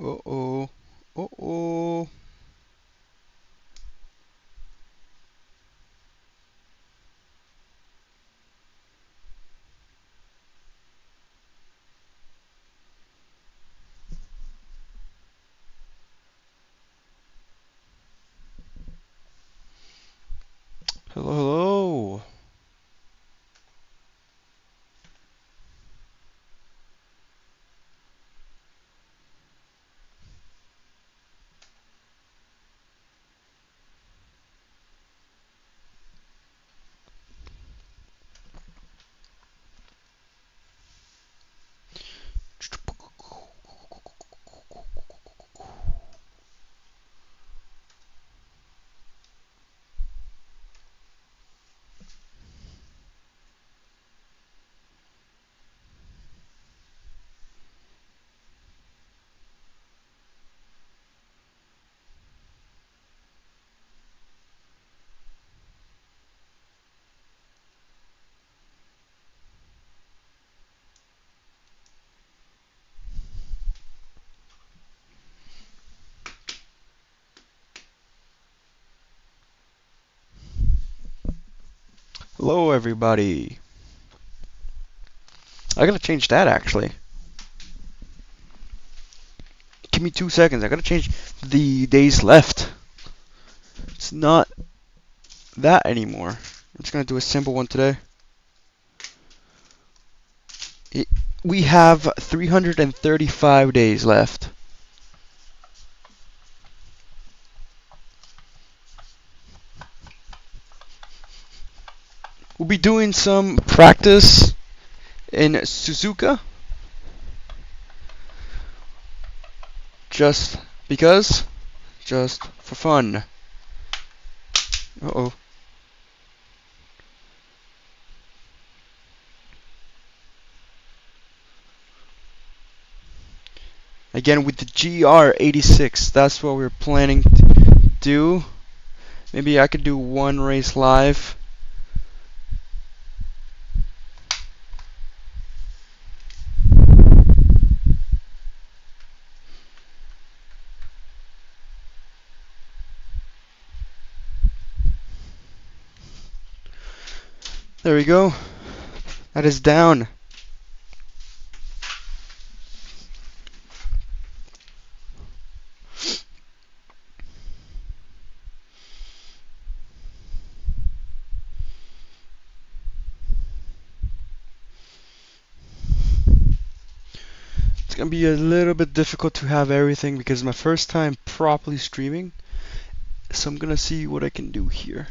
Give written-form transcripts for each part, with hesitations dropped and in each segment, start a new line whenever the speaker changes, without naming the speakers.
Uh-oh. Uh-oh. Hello, hello. Hello, everybody. I gotta change that, actually. Give me 2 seconds. I gotta change the days left. It's not that anymore. I'm just gonna do a simple one today. It, we have 335 days left. We'll be doing some practice in Suzuka. Just because. Just for fun. Uh-oh. Again with the GR86. That's what we're planning to do. Maybe I could do one race live. There we go. That is down. It's gonna be a little bit difficult to have everything because it's my first time properly streaming. So I'm gonna see what I can do here.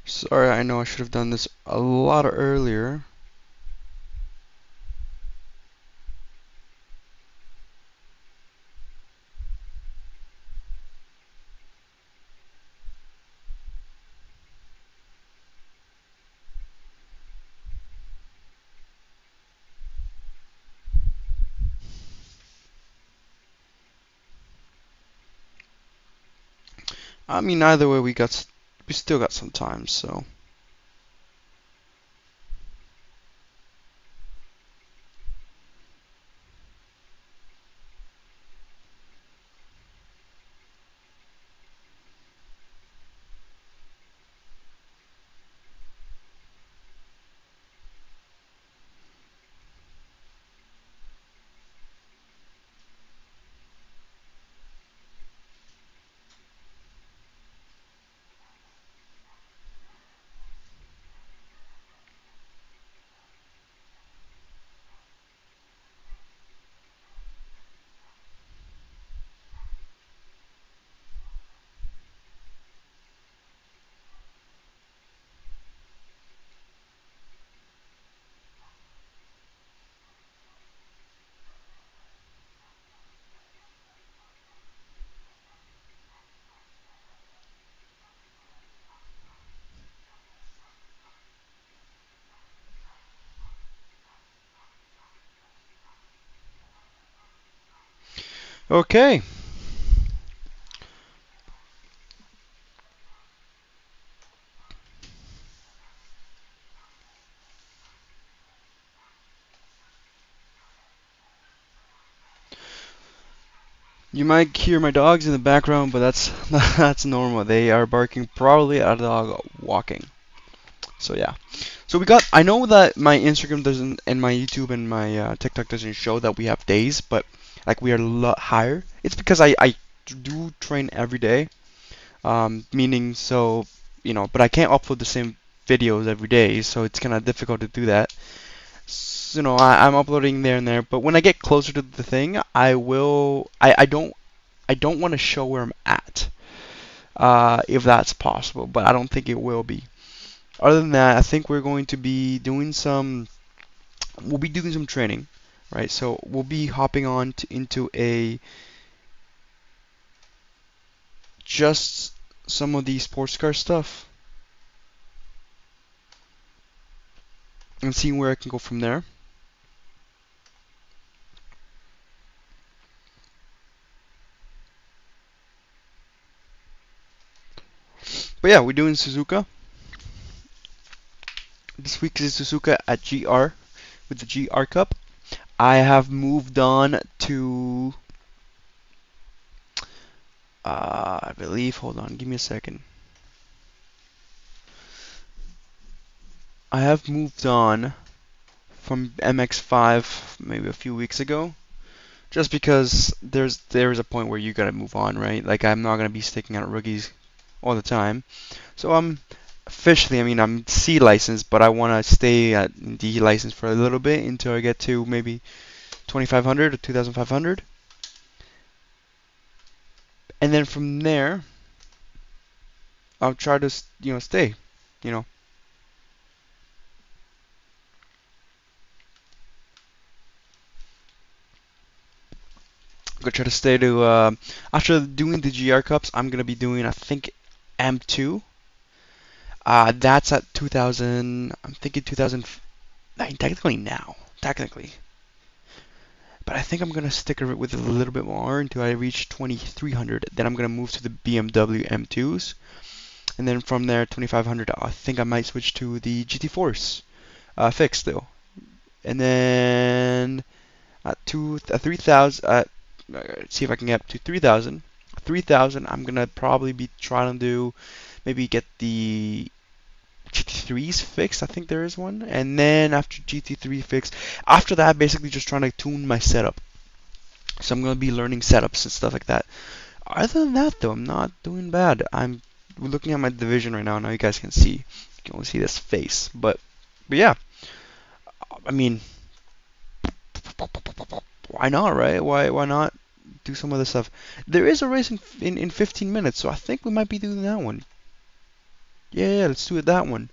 Sorry, I know I should have done this a lot earlier. I mean, either way, we still got some time, so. Okay. You might hear my dogs in the background, but that's that's normal. They are barking probably at a dog walking. So yeah. So we got. I know that my Instagram doesn't, and my YouTube and my TikTok doesn't show that we have days, but like we are a lot higher. It's because I do train every day. Meaning so but I can't upload the same videos every day, so it's kind of difficult to do that. I'm uploading there and there, but when I get closer to the thing, I will. I don't want to show where I'm at, if that's possible, but I don't think it will be. Other than that, I think we're going to be doing some. We'll be doing some training, right? So we'll be hopping on into a just some of the sports car stuff and seeing where I can go from there. But yeah, we're doing Suzuka. This week is Suzuka at GR with the GR Cup. I have moved on to, I believe, hold on, give me a second. I have moved on from MX5 maybe a few weeks ago, just because there's a point where you gotta move on, right? Like I'm not gonna be sticking out rookies all the time. So I'm officially, I mean, I'm C licensed, but I wanna stay at D license for a little bit until I get to maybe 2500 or 2500, and then from there I'll try to stay. You know, I'm gonna try to stay to after doing the GR Cups. I'm gonna be doing I think M2. That's at 2000. I'm thinking 2009 technically now, technically. But I think I'm gonna stick with it a little bit more until I reach 2300. Then I'm gonna move to the BMW M2s, and then from there 2500. I think I might switch to the GT4s, fixed still, and then at 3000. See if I can get up to 3000. 3000. I'm gonna probably be trying to do maybe get the GT3s fixed. I think there is one, and then after GT3 fixed, after that, basically just trying to tune my setup. So I'm gonna be learning setups and stuff like that. Other than that, though, I'm not doing bad. I'm looking at my division right now. Now you guys can see. You can only see this face, but yeah. I mean, why not, right? Why not do some other stuff? There is a race in 15 minutes, so I think we might be doing that one. Yeah, let's do it that one.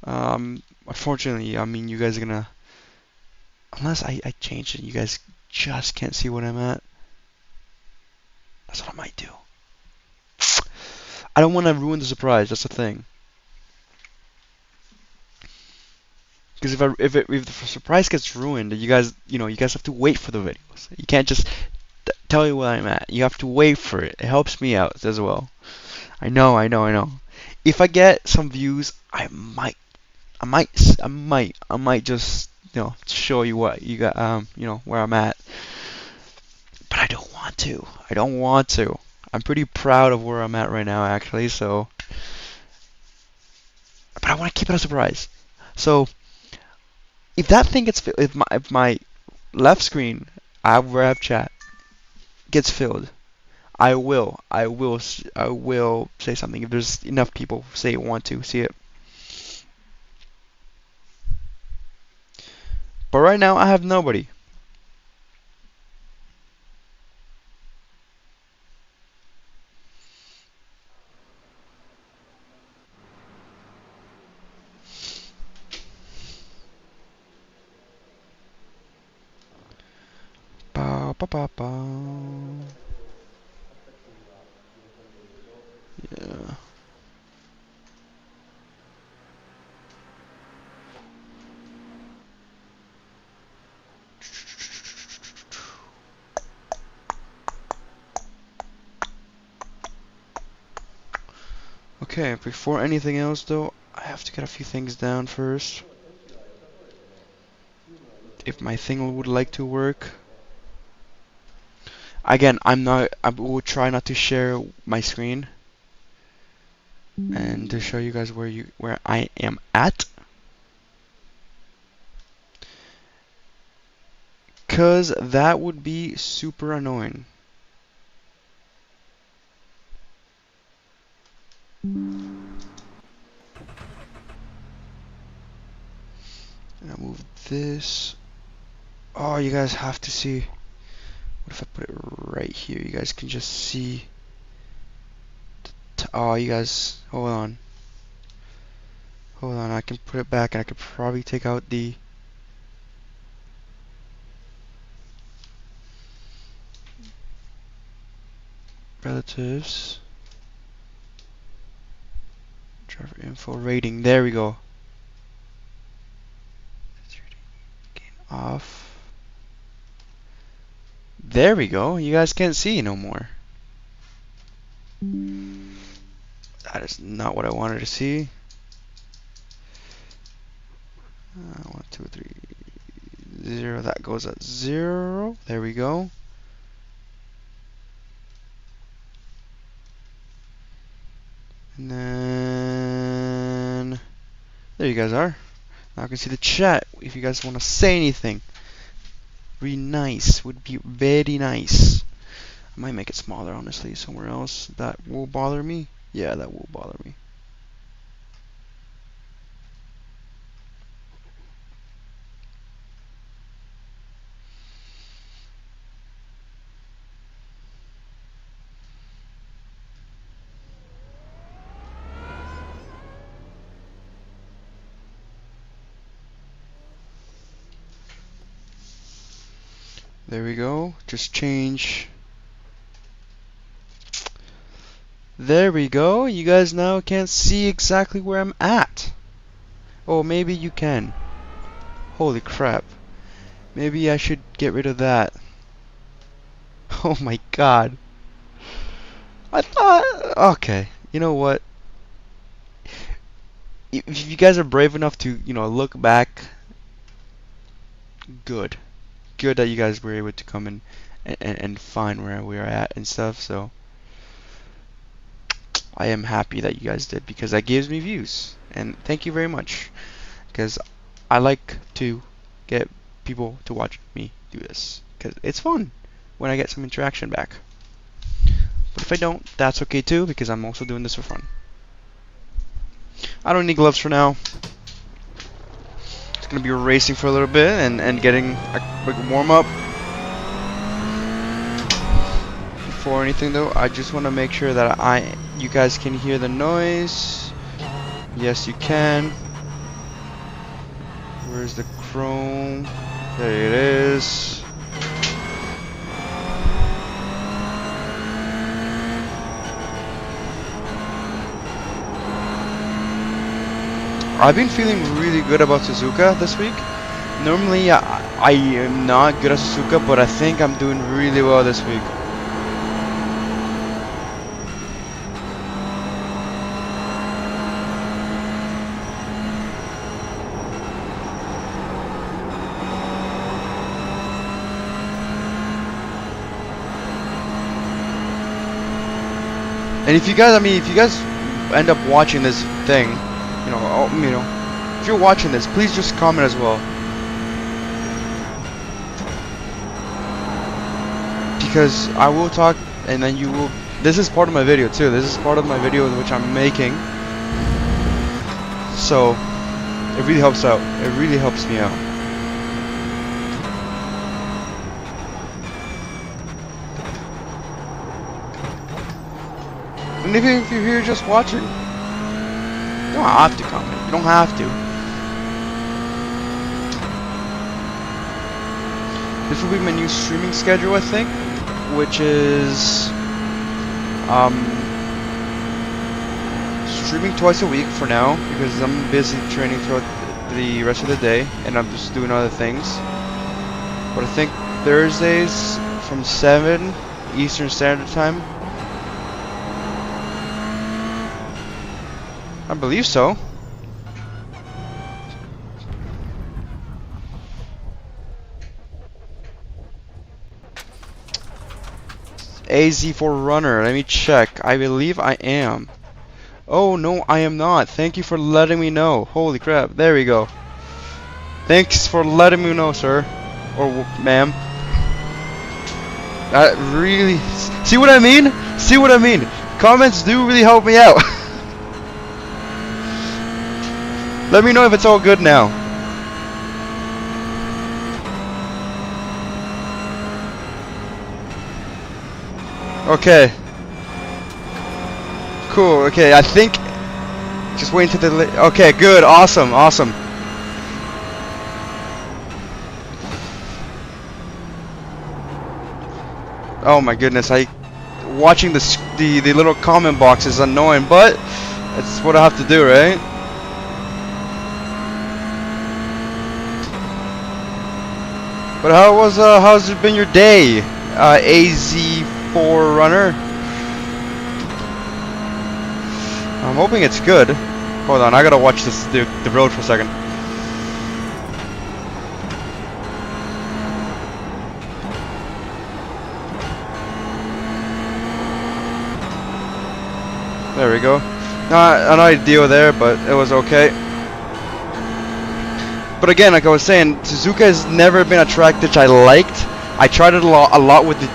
Unfortunately, I mean, you guys are gonna, unless I change it, you guys just can't see what I'm at. That's what I might do. I don't want to ruin the surprise. That's the thing. Because if the surprise gets ruined, you guys have to wait for the videos. You can't just tell you where I'm at. You have to wait for it. It helps me out as well. I know. If I get some views, I might just, show you what you got, where I'm at. But I don't want to. I don't want to. I'm pretty proud of where I'm at right now, actually. So, but I want to keep it a surprise. So, if that thing gets filled, if my left screen, where I have chat, gets filled, I will say something if there's enough people who say want to see it. But right now, I have nobody. Ba ba ba ba. Yeah. Okay, before anything else though, I have to get a few things down first. If my thing would like to work. Again, I will try not to share my screen and to show you guys where I am at. 'Cause that would be super annoying. And I'll move this. Oh, you guys have to see. What if I put it right here? You guys can just see. Oh, you guys, hold on. Hold on, I can put it back and I could probably take out the relatives. Driver info rating. There we go. Gain off. There we go. You guys can't see no more. That is not what I wanted to see. 1, 2, 3, 0. That goes at 0. There we go. And then there you guys are. Now I can see the chat. If you guys want to say anything, really nice. Would be very nice. I might make it smaller, honestly, somewhere else. That will bother me. Yeah, that will bother me. There we go. Just change. There we go. You guys now can't see exactly where I'm at. Oh, maybe you can. Holy crap. Maybe I should get rid of that. Oh my god. I thought... Okay. You know what? If you guys are brave enough to, look back, good. Good that you guys were able to come in and find where we are at and stuff, so I am happy that you guys did because that gives me views. And thank you very much. Because I like to get people to watch me do this. Because it's fun when I get some interaction back. But if I don't, that's okay too, because I'm also doing this for fun. I don't need gloves for now. It's gonna be racing for a little bit and getting a quick warm up. Before anything though, I just want to make sure that you guys can hear the noise. Yes, you can. Where's the chrome? There it is. I've been feeling really good about Suzuka this week. Normally, I am not good at Suzuka, but I think I'm doing really well this week. And if you guys, if you guys end up watching this thing, if you're watching this, please just comment as well. Because I will talk, and then you will. This is part of my video too. This is part of my video which I'm making. So it really helps out. It really helps me out. And even if you're here just watching, you don't have to comment. You don't have to. This will be my new streaming schedule, I think, which is streaming twice a week for now, because I'm busy training throughout the rest of the day, and I'm just doing other things. But I think Thursdays from 7 Eastern Standard Time. I believe so. AZ4 runner, let me check. I believe I am. Oh no, I am not. Thank you for letting me know. Holy crap, there we go. Thanks for letting me know, sir. Or ma'am. That really... See what I mean? See what I mean? Comments do really help me out. Let me know if it's all good now. Okay. Cool. Okay, I think. Just wait until the. Okay, good. Awesome. Awesome. Oh my goodness! Watching the little comment box is annoying, but that's what I have to do, right? But how's it been your day, AZ4 runner? I'm hoping it's good. Hold on, I gotta watch the road for a second. There we go. Not an ideal there, but it was okay. But again, like I was saying, Suzuka has never been a track that I liked. I tried it a lot with the...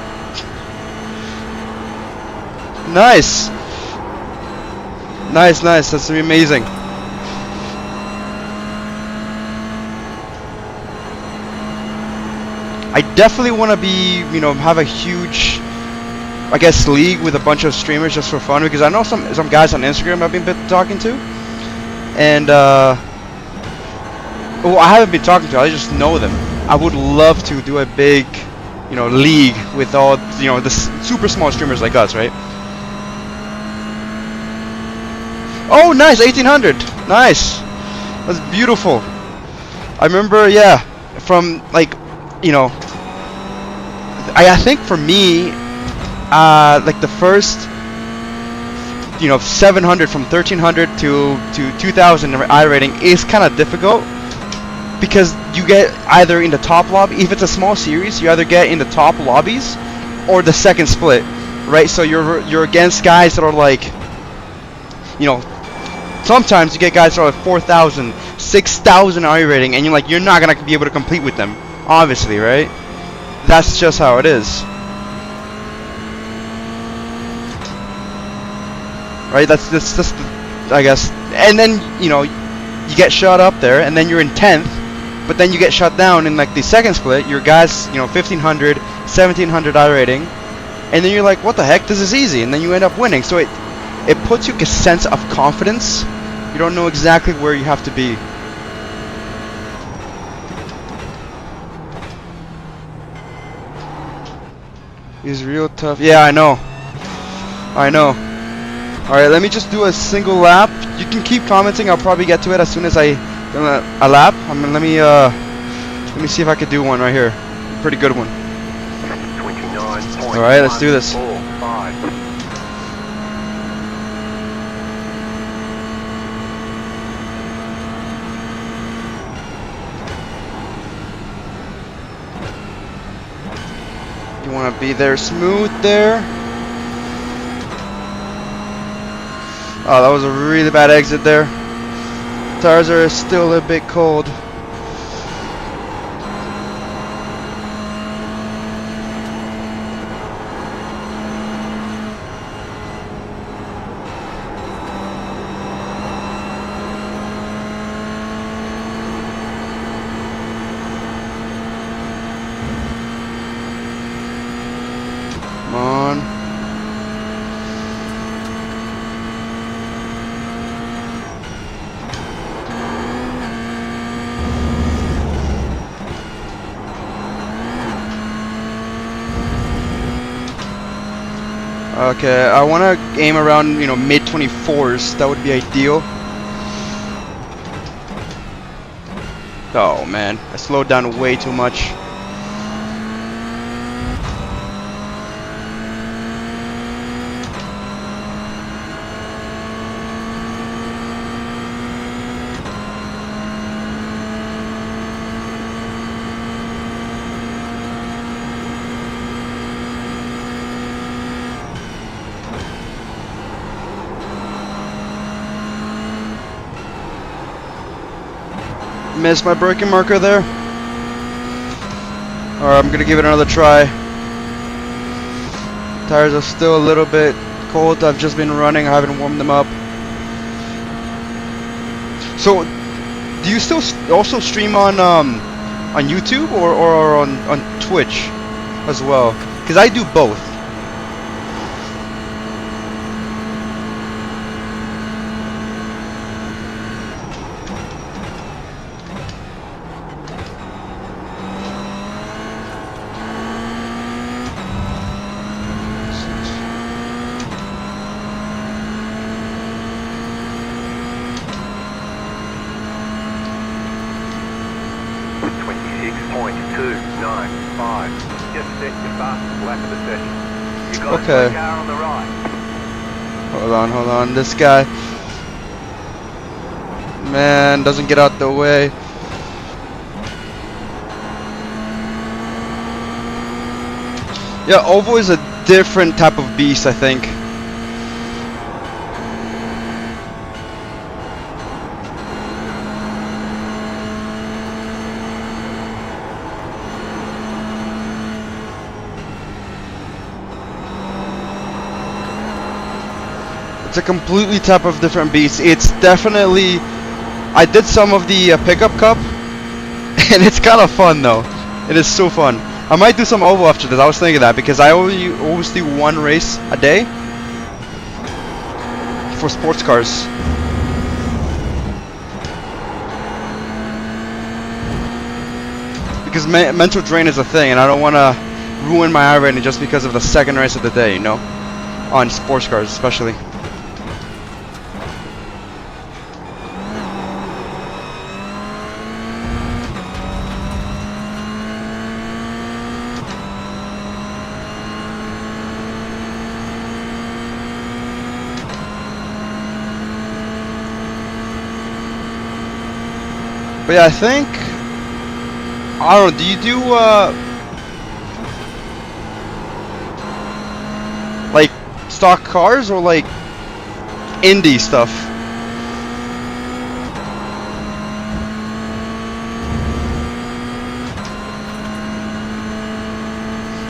Nice! Nice, nice, that's amazing. I definitely want to be, have a huge, I guess, league with a bunch of streamers just for fun, because I know some guys on Instagram I've been talking to. And, well, I haven't been talking to, I just know them. I would love to do a big, league with all, the super small streamers like us, right? Oh, nice, 1800. Nice. That's beautiful. I remember, yeah, from, like, I think for me, like the first, 700 from 1300 to 2000 iRating is kind of difficult. Because you get either in the top lobby, if it's a small series, you either get in the top lobbies or the second split, right? So you're against guys that are like, sometimes you get guys that are like 4,000, 6,000 iRating, and you're not gonna be able to compete with them, obviously, right? That's just how it is, right? That's just, I guess. And then you get shot up there, and then you're in 10th. But then you get shut down in like the second split. Your guys, 1500, 1700 iRating, and then you're like, what the heck? This is easy, and then you end up winning. So it puts you a sense of confidence You don't know exactly where you have to be. He's real tough. Yeah, I know. I know. Alright, let me just do a single lap. You can keep commenting. I'll probably get to it as soon as I do a lap. Let me see if I could do one right here. Pretty good one. Alright, let's do this. You want to be there smooth there. Oh, that was a really bad exit there. Tires are still a bit cold. Come on. Okay, I want to aim around, mid 24s. That would be ideal. Oh man, I slowed down way too much. Missed my braking marker there. Alright, I'm gonna give it another try. Tires are still a little bit cold. I've just been running. I haven't warmed them up. So, do you still also stream on YouTube or on Twitch as well? Because I do both. Okay. Hold on. This guy, man, doesn't get out the way. Yeah, Ovo is a different type of beast, I think. It's a completely type of different beast. It's definitely... I did some of the pickup cup, and it's kind of fun though. It is so fun. I might do some Ovo after this. I was thinking that because I always do one race a day for sports cars. Because mental drain is a thing, and I don't want to ruin my iRating just because of the second race of the day, on sports cars especially. But yeah, I think, I don't know, do you do, like, stock cars or, like, indie stuff?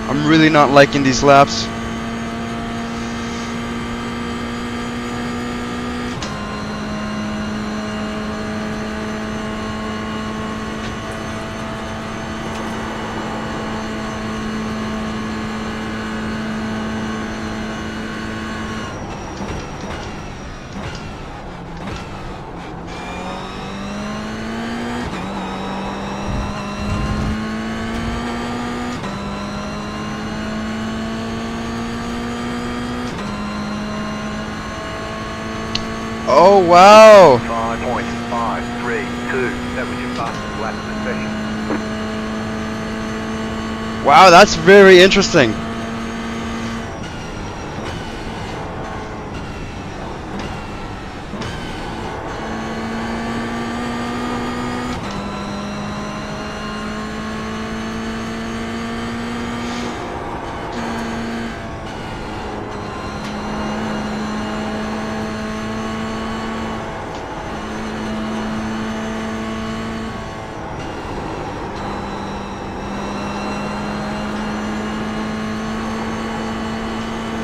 I'm really not liking these laps. Oh wow!
5.532. That was your fastest lap of the session.
Wow, that's very interesting.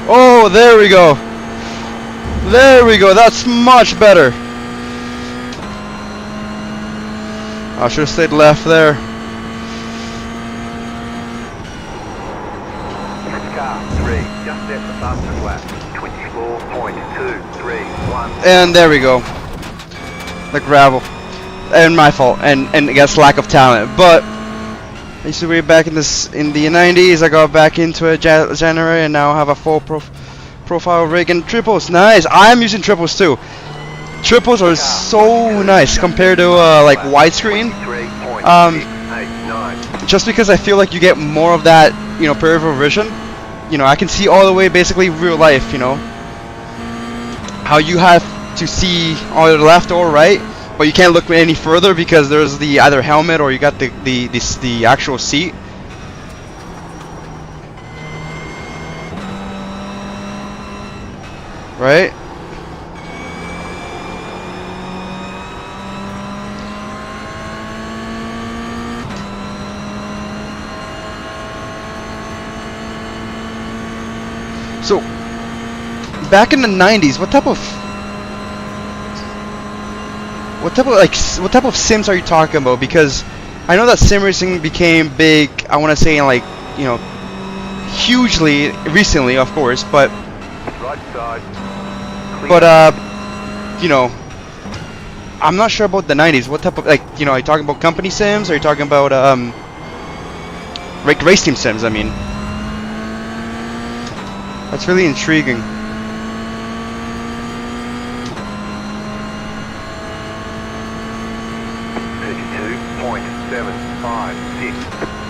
Oh, there we go. There we go. That's much better. I should have stayed left there.
Car 3, just set the fastest lap. 24.231.
And there we go. The gravel. And my fault. And I guess lack of talent. But I used to be back in the 90s. I got back into it January, and now I have a full profile rig and triples. Nice. I'm using triples too. Triples are so nice compared to like widescreen. Just because I feel like you get more of that, you know, peripheral vision. You know, I can see all the way basically real life. You know, how you have to see either left or right, but you can't look any further because there's the either helmet or you got the actual seat. Right? So back in the 90s, what type of sims are you talking about? Because I know that sim racing became big, I want to say in like, you know, hugely recently, of course, but
Right side.
you know, I'm not sure about the 90s. What type of, like, you know, are you talking about company sims? Or are you talking about like race team sims? I mean, that's really intriguing.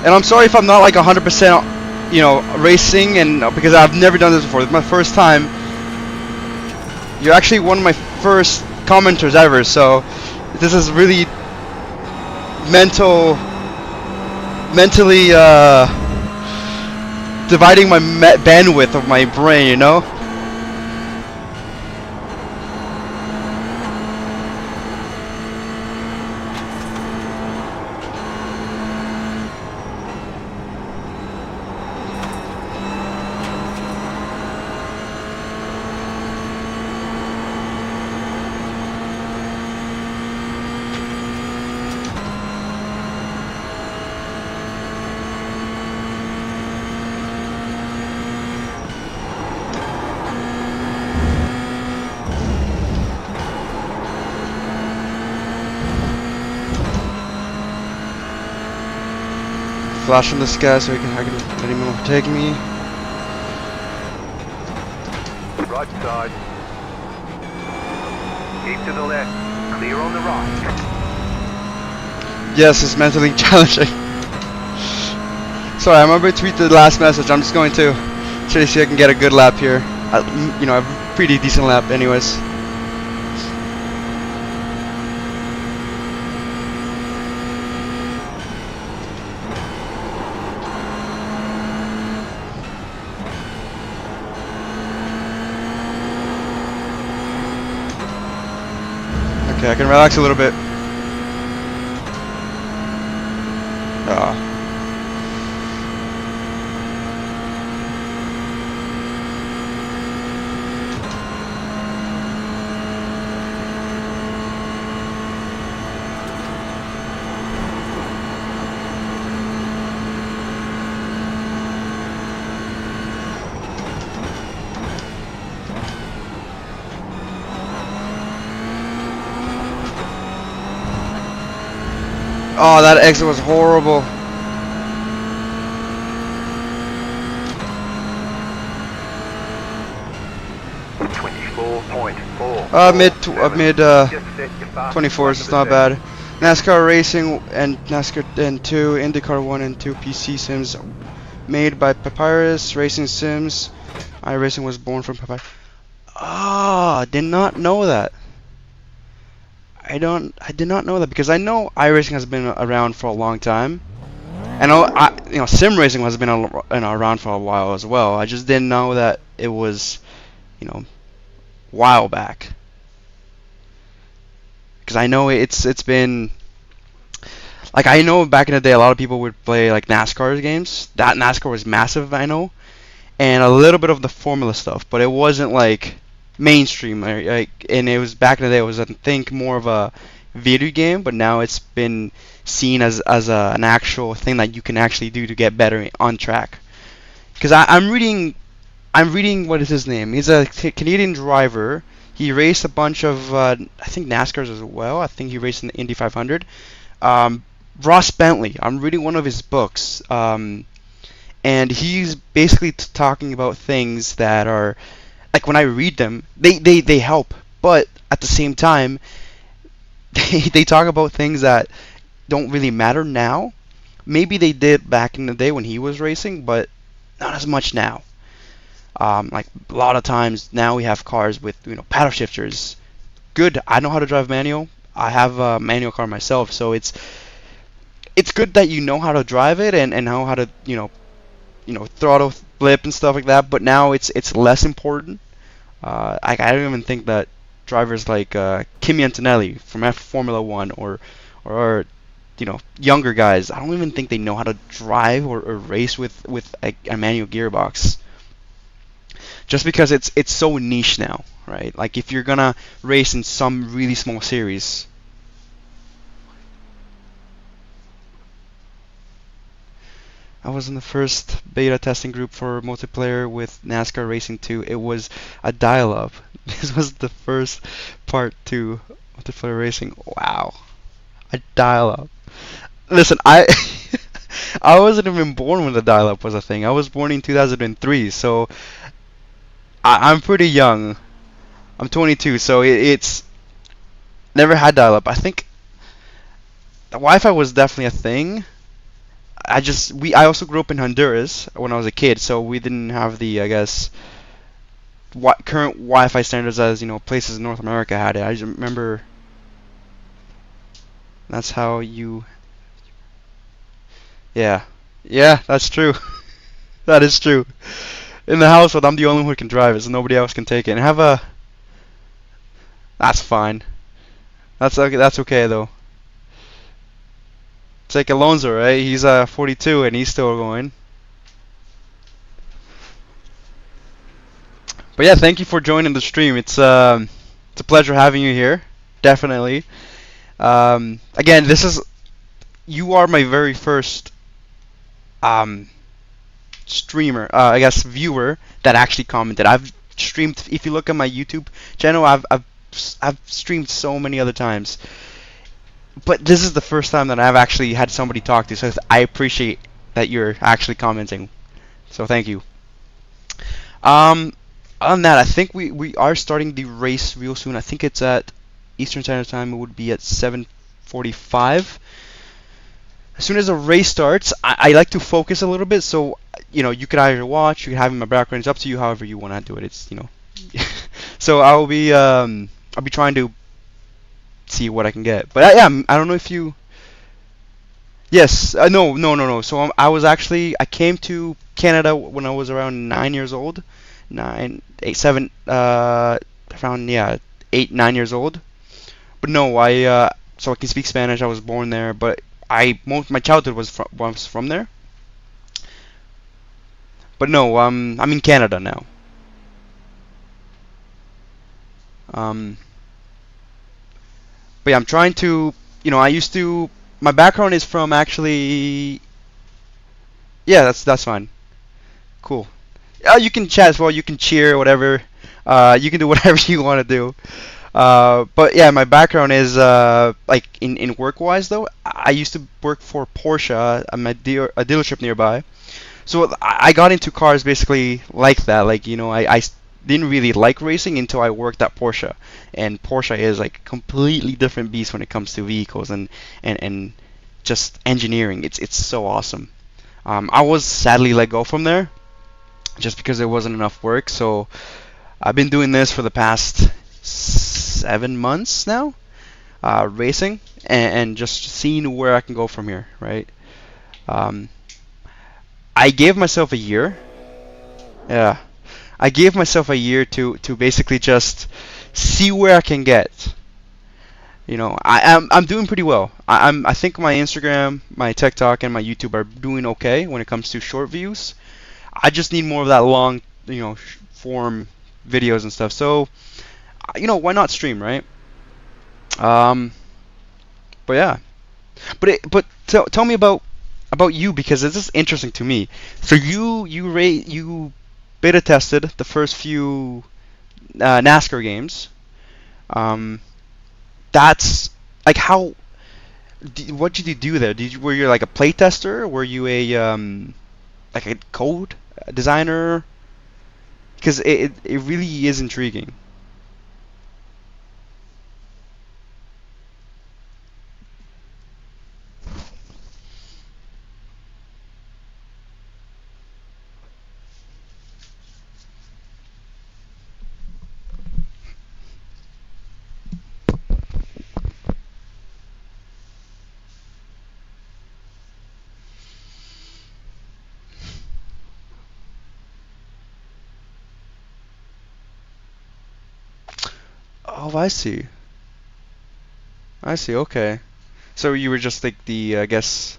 And I'm sorry if I'm not like 100%, you know, racing, and because I've never done this before. It's my first time. You're actually one of my first commenters ever, so this is really mentally dividing my bandwidth of my brain, you know. Flash on this guy so I can let him overtake me.
Right side. Keep to the left. Clear on the right.
Yes, it's mentally challenging. Sorry, I'm about to tweet the last message. I'm just going to try to see if I can get a good lap here. You know, a pretty decent lap anyways. Okay, I can relax a little bit. Oh, that exit was horrible. Mid
Just set your fastest
24s
lap
is
of the
not
session.
bad. NASCAR Racing and NASCAR and 2, IndyCar 1 and 2 PC sims made by Papyrus Racing Sims. iRacing was born from Papyrus. Ah, did not know that. I did not know that because I know iRacing has been around for a long time. And sim racing has been around for a while as well. I just didn't know that it was, you know, while back. Because I know it's been like I know back in the day a lot of people would play like NASCAR games. That NASCAR was massive, I know, and a little bit of the Formula stuff, but it wasn't like mainstream. And it was back in the day. It was I think more of a video game, but now it's been seen as an actual thing that you can actually do to get better on track. Because I'm reading what is his name? He's a Canadian driver. He raced a bunch of I think NASCARs as well. I think he raced in the Indy 500. Um, Ross Bentley. I'm reading one of his books, and he's basically talking about things that are like when I read them, they help, but at the same time, they talk about things that don't really matter now. Maybe they did back in the day when he was racing, but not as much now. Like a lot of times now we have cars with paddle shifters. Good. I know how to drive manual. I have a manual car myself, so it's good that you know how to drive it and know how to throttle flip and stuff like that. But now it's less important. I don't even think that drivers like Kimi Antonelli from Formula One or younger guys. I don't even think they know how to drive or race with a manual gearbox. Just because it's so niche now, right? Like if you're gonna race in some really small series. I was in the first beta testing group for multiplayer with NASCAR Racing 2. It was a dial-up. This was the first part to multiplayer racing. Wow, a dial-up. Listen, I I wasn't even born when the dial-up was a thing. I was born in 2003, so I'm pretty young. I'm 22, so it's never had dial-up. I think the Wi-Fi was definitely a thing. I also grew up in Honduras when I was a kid, so we didn't have the I guess current Wi-Fi standards as places in North America had it. I just remember that's how you. Yeah, yeah, that's true. That is true. In the household, I'm the only one who can drive it, so nobody else can take it. And have a. That's fine. That's okay. That's okay though. It's like Alonso, right? He's 42 and he's still going. But yeah, thank you for joining the stream. It's a pleasure having you here. Definitely. Again, you are my very first um streamer, I guess viewer that actually commented. I've streamed. If you look at my YouTube channel, I've streamed so many other times, but this is the first time that I've actually had somebody talk to. So I appreciate that you're actually commenting. So thank you. Um, on that, I think we are starting the race real soon. I think it's at Eastern Standard Time. It would be at 7:45. As soon as the race starts, I like to focus a little bit. So you could either watch, you can have it in my background. It's up to you, however you want to do it. It's. So I'll be trying to see what I can get. But yeah, I don't know if you. Yes, no, no, no, no. So I came to Canada when I was around 9 years old, 7, around yeah 8 9 years old. But no, so I can speak Spanish. I was born there, but my childhood was from there. But no, I'm in Canada now. Um, but yeah, I'm trying to, I used to. My background is from actually. Yeah, that's fine. Cool. You can chat as well. You can cheer, whatever. You can do whatever you want to do. But yeah, my background is like in work wise though. I used to work for Porsche, a dealership nearby. So I got into cars basically like that. Like I didn't really like racing until I worked at Porsche, and Porsche is like a completely different beast when it comes to vehicles and just engineering. It's so awesome. I was sadly let go from there just because there wasn't enough work. So I've been doing this for the past 7 months now, racing and just seeing where I can go from here. Right. Um, I gave myself a year. Yeah. I gave myself a year to basically just see where I can get. I'm doing pretty well. I think my Instagram, my TikTok, and my YouTube are doing okay when it comes to short views. I just need more of that long, form videos and stuff. So, why not stream, right? Um, but yeah. Tell me about you, because this is interesting to me. So you beta tested the first few NASCAR games. Um, that's like how. What did you do there? Were you like a play tester? Were you a like a code designer? Because it really is intriguing. Oh, I see. I see. Okay. So you were just like the, I guess,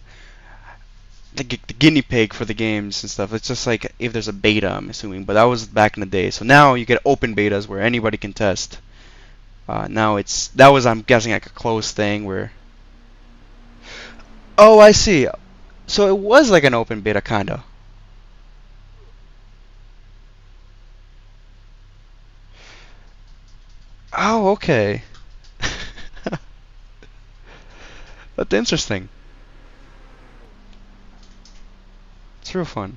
the guinea pig for the games and stuff. It's just like if there's a beta, I'm assuming, but that was back in the day. So now you get open betas where anybody can test. Now that was, I'm guessing, like a closed thing where. Oh, I see. So it was like an open beta, kinda. Oh, okay. That's interesting. It's real fun.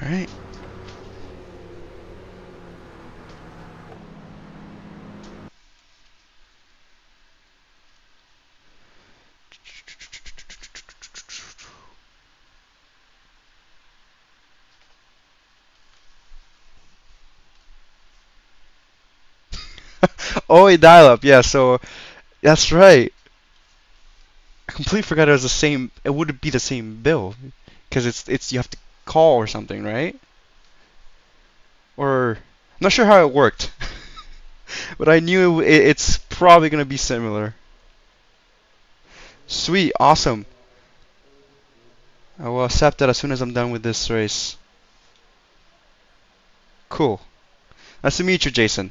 All right. Oh, a dial-up. Yeah. So that's right. I completely forgot it was the same. It would be the same bill, because it's you have to call or something, right? Or I'm not sure how it worked, but I knew it's probably gonna be similar. Sweet, awesome. I will accept that as soon as I'm done with this race. Cool. Nice to meet you, Jason.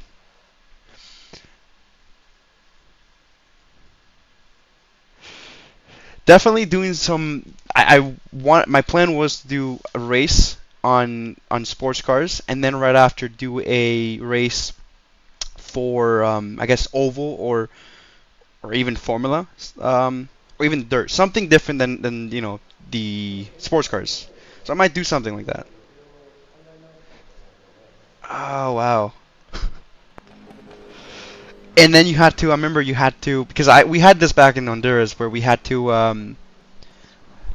Definitely doing some. I want. My plan was to do a race on sports cars, and then right after do a race for I guess oval or even Formula, or even dirt, something different than the sports cars. So I might do something like that. Oh wow. And then you had to. I remember you had to, because I we had this back in Honduras where we had to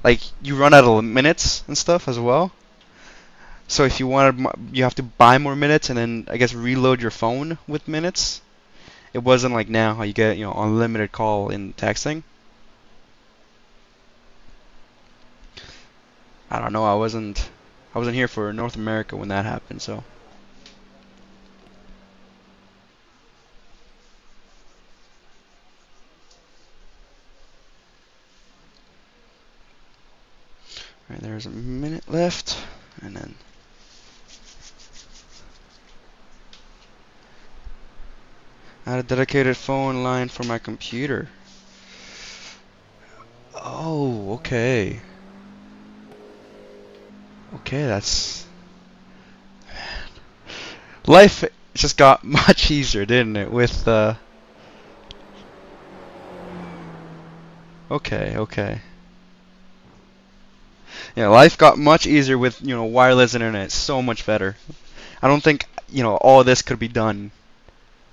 like you run out of minutes and stuff as well. So if you wanted, you have to buy more minutes and then I guess reload your phone with minutes. It wasn't like now how you get unlimited call in texting. I don't know. I wasn't here for North America when that happened. So all right, there's a minute left, and then add a dedicated phone line for my computer. Oh, okay. Okay, that's life just got much easier, didn't it? With okay, okay. Yeah, life got much easier with, wireless internet. So much better. I don't think, all this could be done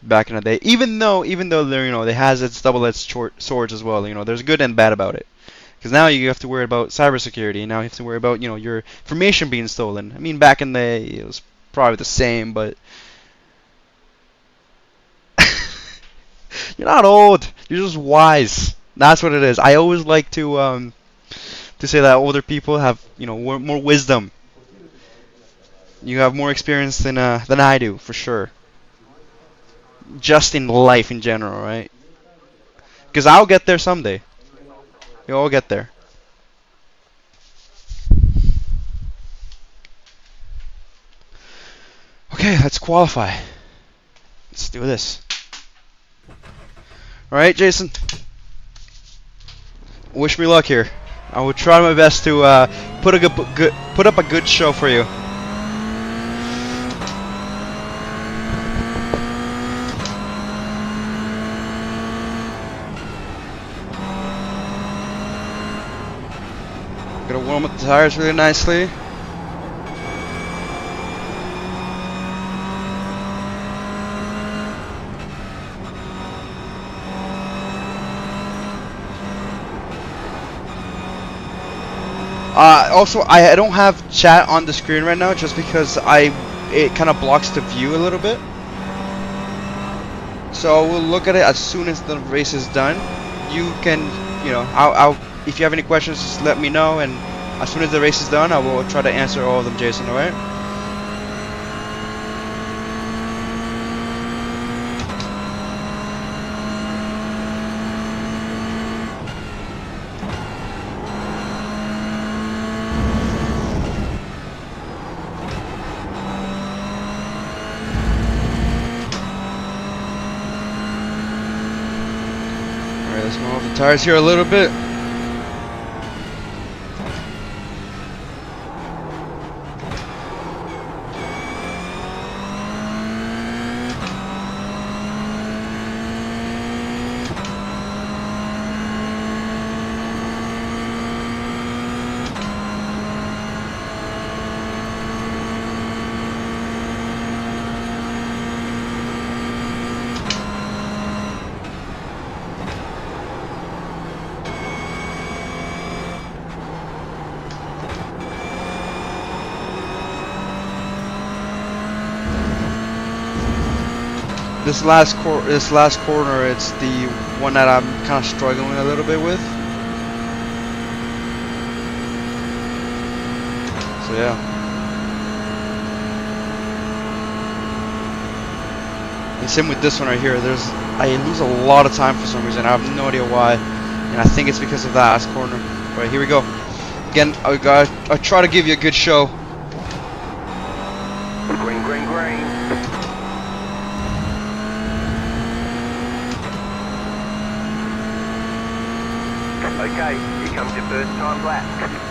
back in the day. Even though there, they has its double-edged swords as well. There's good and bad about it. Because now you have to worry about cybersecurity. Now you have to worry about, your information being stolen. I mean, back in the day, it was probably the same, but you're not old. You're just wise. That's what it is. I always like to say that older people have, more wisdom. You have more experience than I do, for sure. Just in life in general, right? Because I'll get there someday. You'll all get there. Okay, let's qualify. Let's do this. All right, Jason. Wish me luck here. I will try my best to put up a good show for you. Gonna warm up the tires really nicely. Also, I don't have chat on the screen right now just because it kind of blocks the view a little bit. So we'll look at it as soon as the race is done. You can, I'll if you have any questions, just let me know, and as soon as the race is done, I will try to answer all of them, Jason. All right? Let's move the tires here a little bit. This last corner, it's the one that I'm kind of struggling a little bit with. So yeah. And same with this one right here. I lose a lot of time for some reason. I have no idea why, and I think it's because of that last corner. All right, here we go. Again, I try to give you a good show.
Green, green, green. Okay, here comes your first time lap.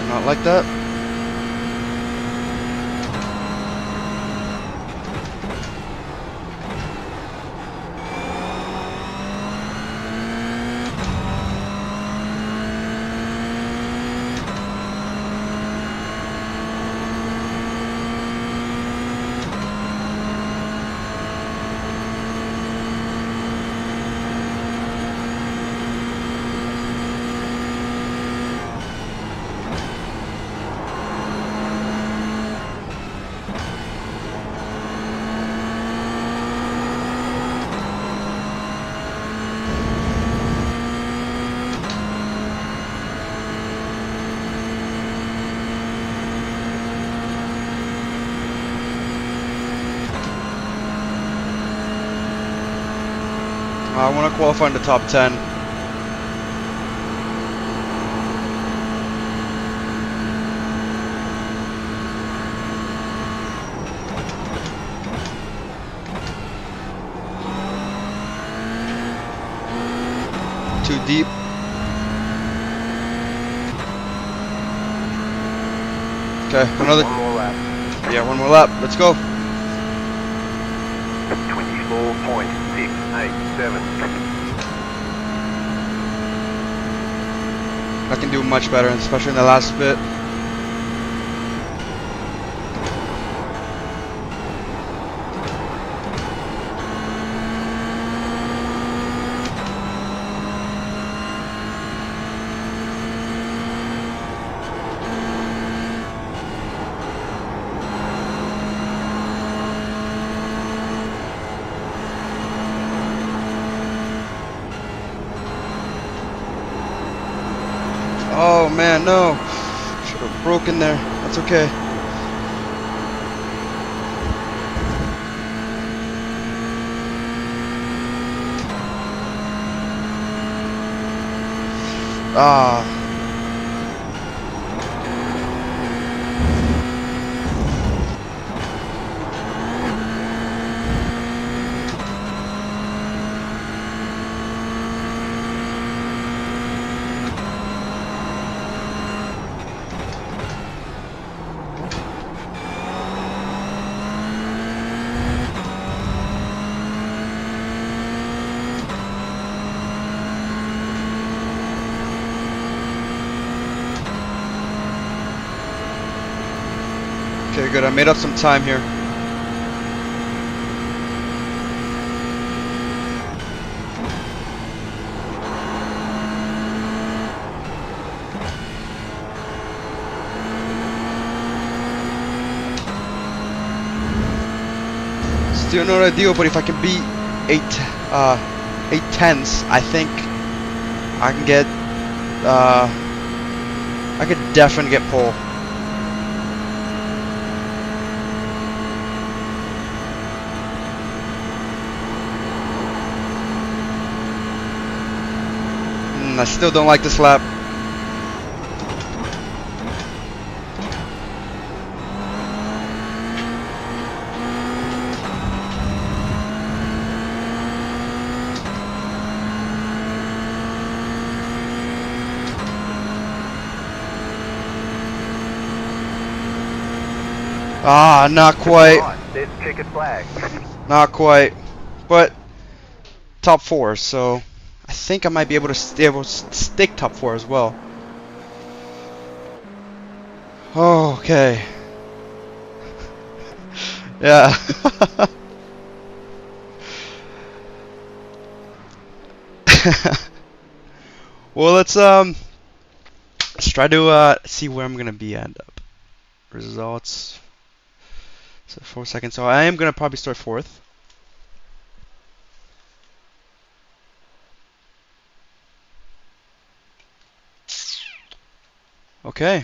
Not like that. I want to qualify in the top 10. Too deep. Okay, another.
One more lap.
Yeah, one more lap. Let's go.
24.687.
I can do much better, especially in the last bit. Oh man, no. Should have broken there. That's okay. Ah. Okay, good. I made up some time here. Still not ideal, but if I can beat 8/10ths, I think I can get. I could definitely get pole. I still don't like this lap. Ah, not quite.
Right, there's checkered flag.
Not quite. But top 4, so I think I might be able to stick top 4 as well. Oh, okay. Yeah. Well, let's try to see where I'm gonna be end up. Results. So 4 seconds. So I am gonna probably start 4th. Okay.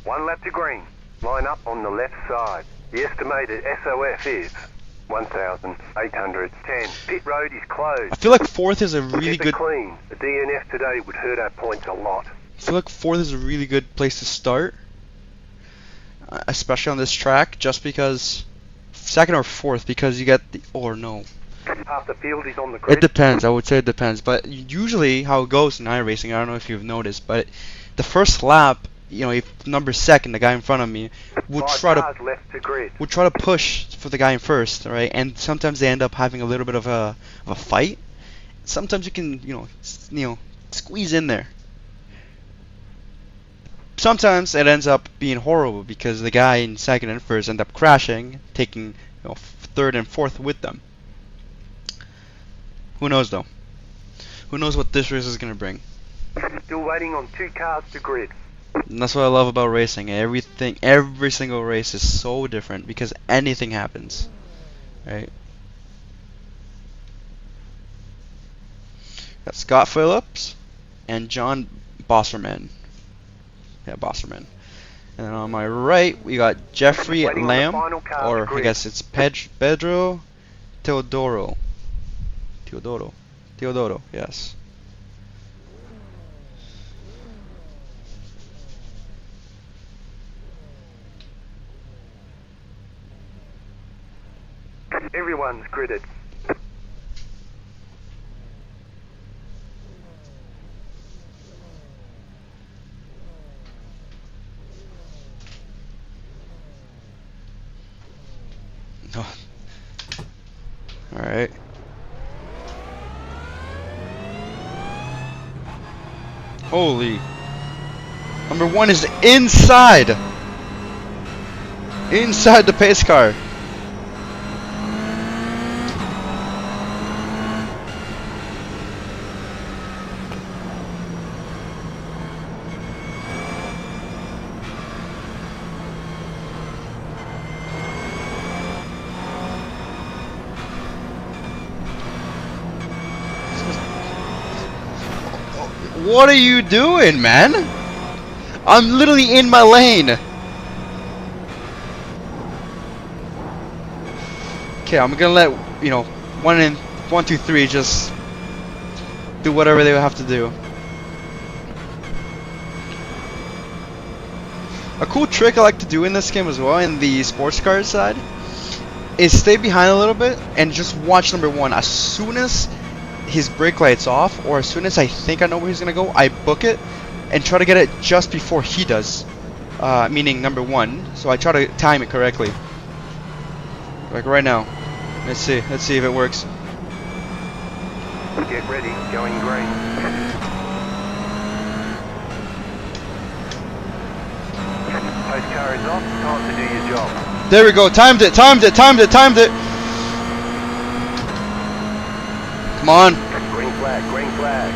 One lap to green. Line up on the left side. The estimated SOF is 1,810. Pit road is closed.
I feel like 4th is a really
Keep it
good.
clean. The DNF today would hurt our points a lot.
I feel like 4th is a really good place to start, especially on this track, just because 2nd or 4th, because you get the, or no.
Half the field is on the grid.
It depends. I would say it depends, but usually how it goes in iRacing, I don't know if you've noticed, but the first lap, you know, if number 2nd, the guy in front of me, would
5
try to
cars left to grid.
push for the guy in first, right? And sometimes they end up having a little bit of a fight. Sometimes you can, you know, squeeze in there. Sometimes it ends up being horrible because the guy in 2nd and 1st end up crashing, taking, you know, 3rd and 4th with them. Who knows though? Who knows what this race is gonna bring?
Still waiting on 2 cars to grid.
And that's what I love about racing. Every single race is so different because anything happens, right? Got Scott Phillips and John Bosserman. Yeah, Bosserman. And on my right, we got Jeffrey
Waiting on the
Lamb,
final car on the
or I
grid.
guess it's Pedro Teodoro. Teodoro, yes.
Everyone's gridded.
Alright. Holy. Number 1 is inside! Inside the pace car. What are you doing, man? I'm literally in my lane. Okay, I'm gonna let, you know, 1, 2, 3 just do whatever they have to do. A cool trick I like to do in this game as well, in the sports car side, is stay behind a little bit and just watch number 1. As soon as his brake light's off, or as soon as I think I know where he's gonna go, I book it and try to get it just before he does. Meaning number 1. So I try to time it correctly. Like right now. Let's see if it works.
Get ready, going green. Post car is off, time to do your job.
There we go, timed it. Come on.
Green flag, green flag.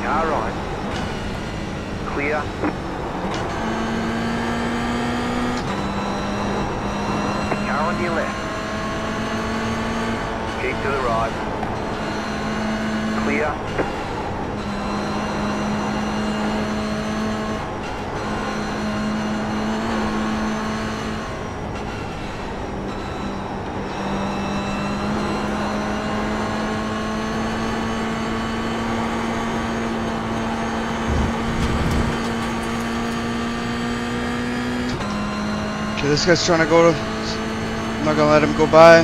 Car right. Clear. Car on your left. Keep to the right. Clear.
Okay, this guy's trying to go to... I'm not gonna let him go by.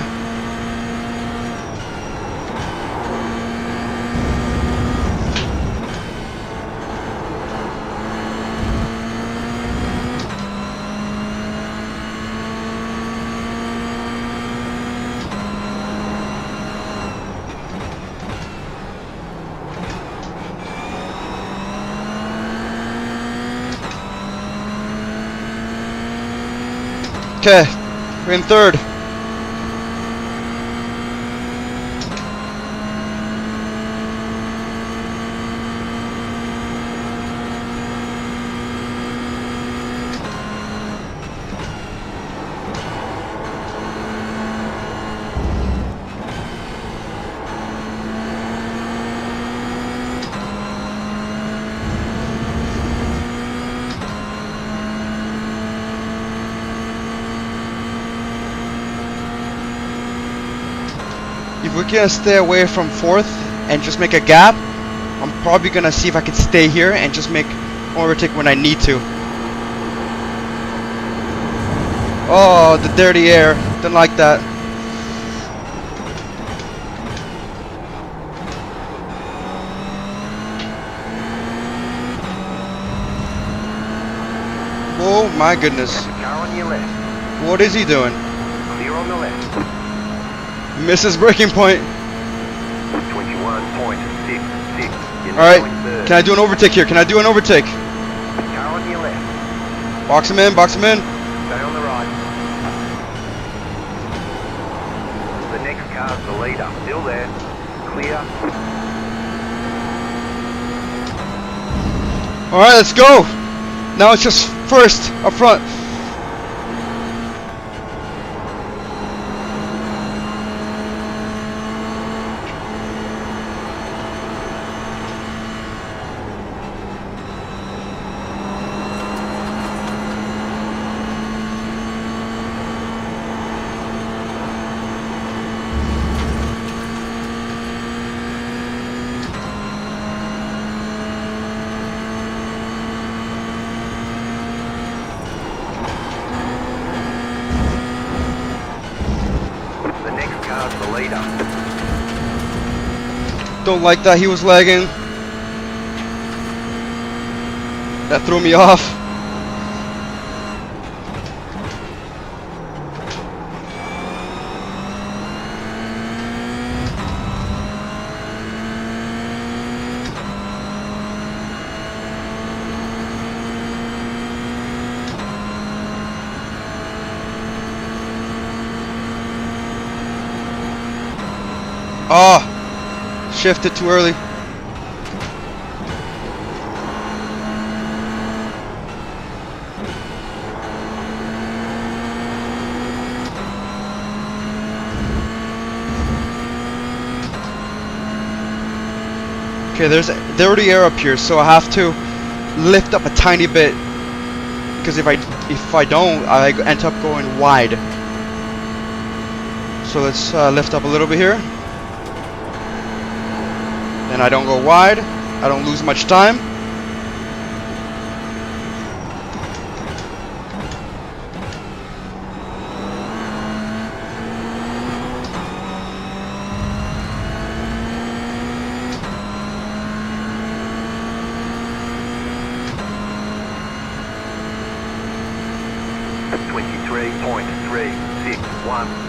Okay, we're in 3rd. If we're gonna stay away from 4th and just make a gap, I'm probably gonna see if I can stay here and just make overtake when I need to. Oh, the dirty air. Didn't like that. Oh my goodness.
Car on your left.
What is he doing?
Clear on the left.
Misses braking point.
21.66.
Alright, can I do an overtake here? Car
Car on your left.
Box him in.
Stay on the right. The next car's the leader. Still there. Clear.
Alright, let's go. Now it's just 1st up front.
leader.
Don't like that he was lagging. That threw me off. Oh, shifted too early. Okay, there's already air up here, so I have to lift up a tiny bit, because if I don't, I end up going wide. So let's lift up a little bit here. Then I don't go wide. I don't lose much time.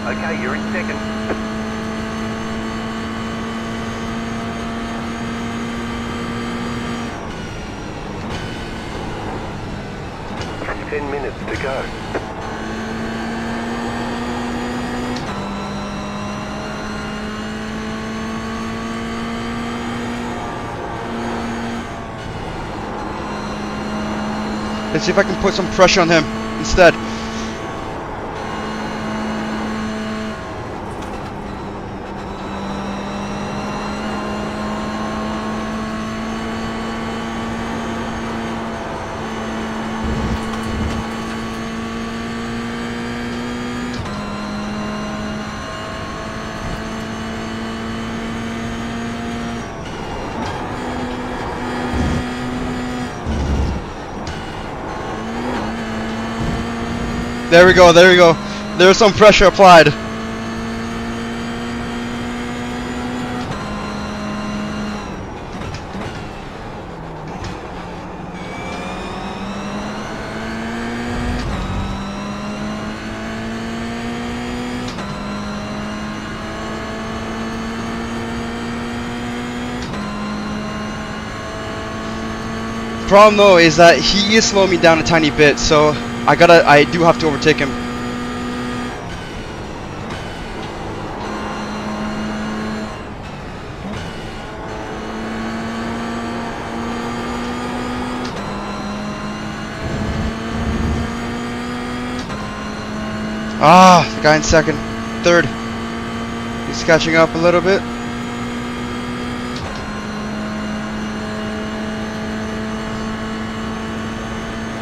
Okay, you're in second. That's 10 minutes to go.
Let's see if I can put some pressure on him instead. There we go, there we go. There's some pressure applied. Problem though is that he is slowing me down a tiny bit, so I do have to overtake him. Ah, the guy in second, third. He's catching up a little bit.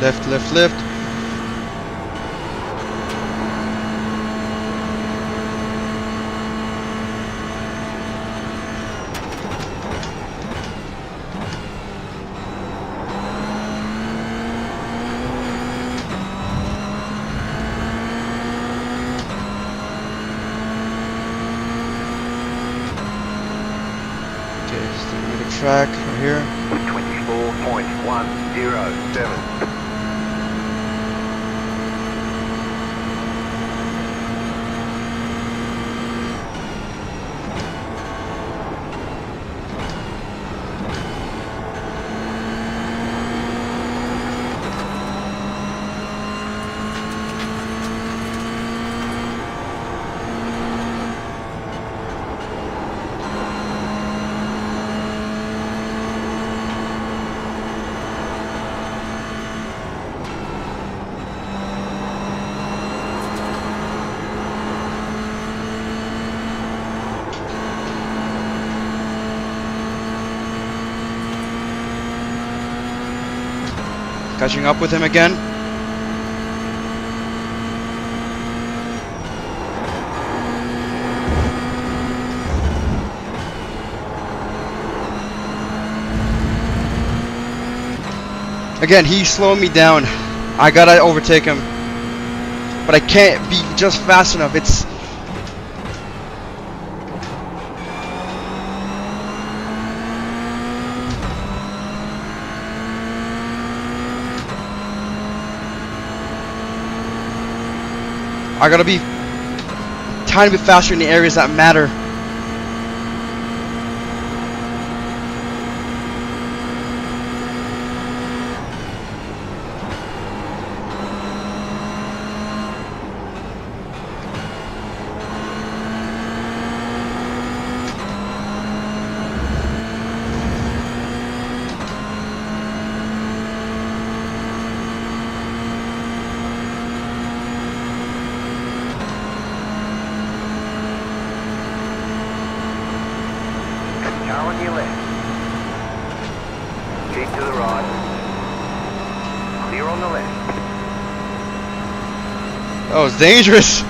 Left, left, left. Okay, so the track right here.
24.107.
Catching up with him again. Again, he's slowing me down. I gotta overtake him. But I can't be just fast enough. I gotta be tiny bit faster in the areas that matter.
Car on your left. Keep to the right. Clear on the left.
That was dangerous.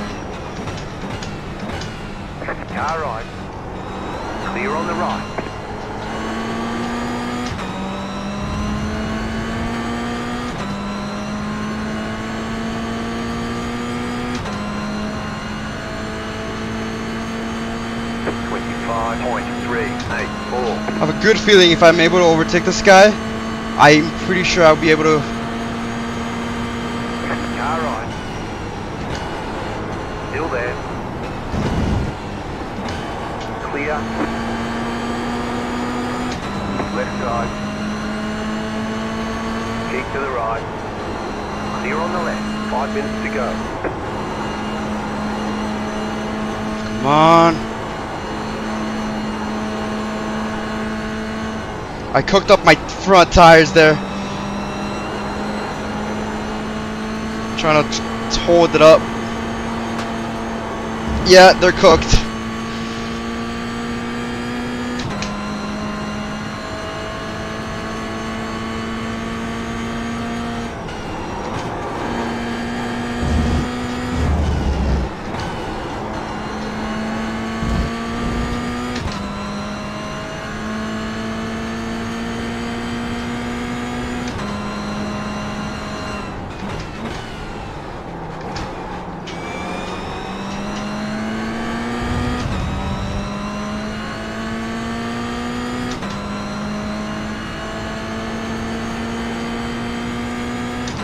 Car right. Clear on the right.
I have a good feeling if I'm able to overtake this guy, I'm pretty sure I'll be able to.
Car right. Still there. Clear. Left side. Keep to the right. Clear on the left. 5 minutes to go.
Come on. I cooked up my front tires there. Trying to hold it up. Yeah, they're cooked.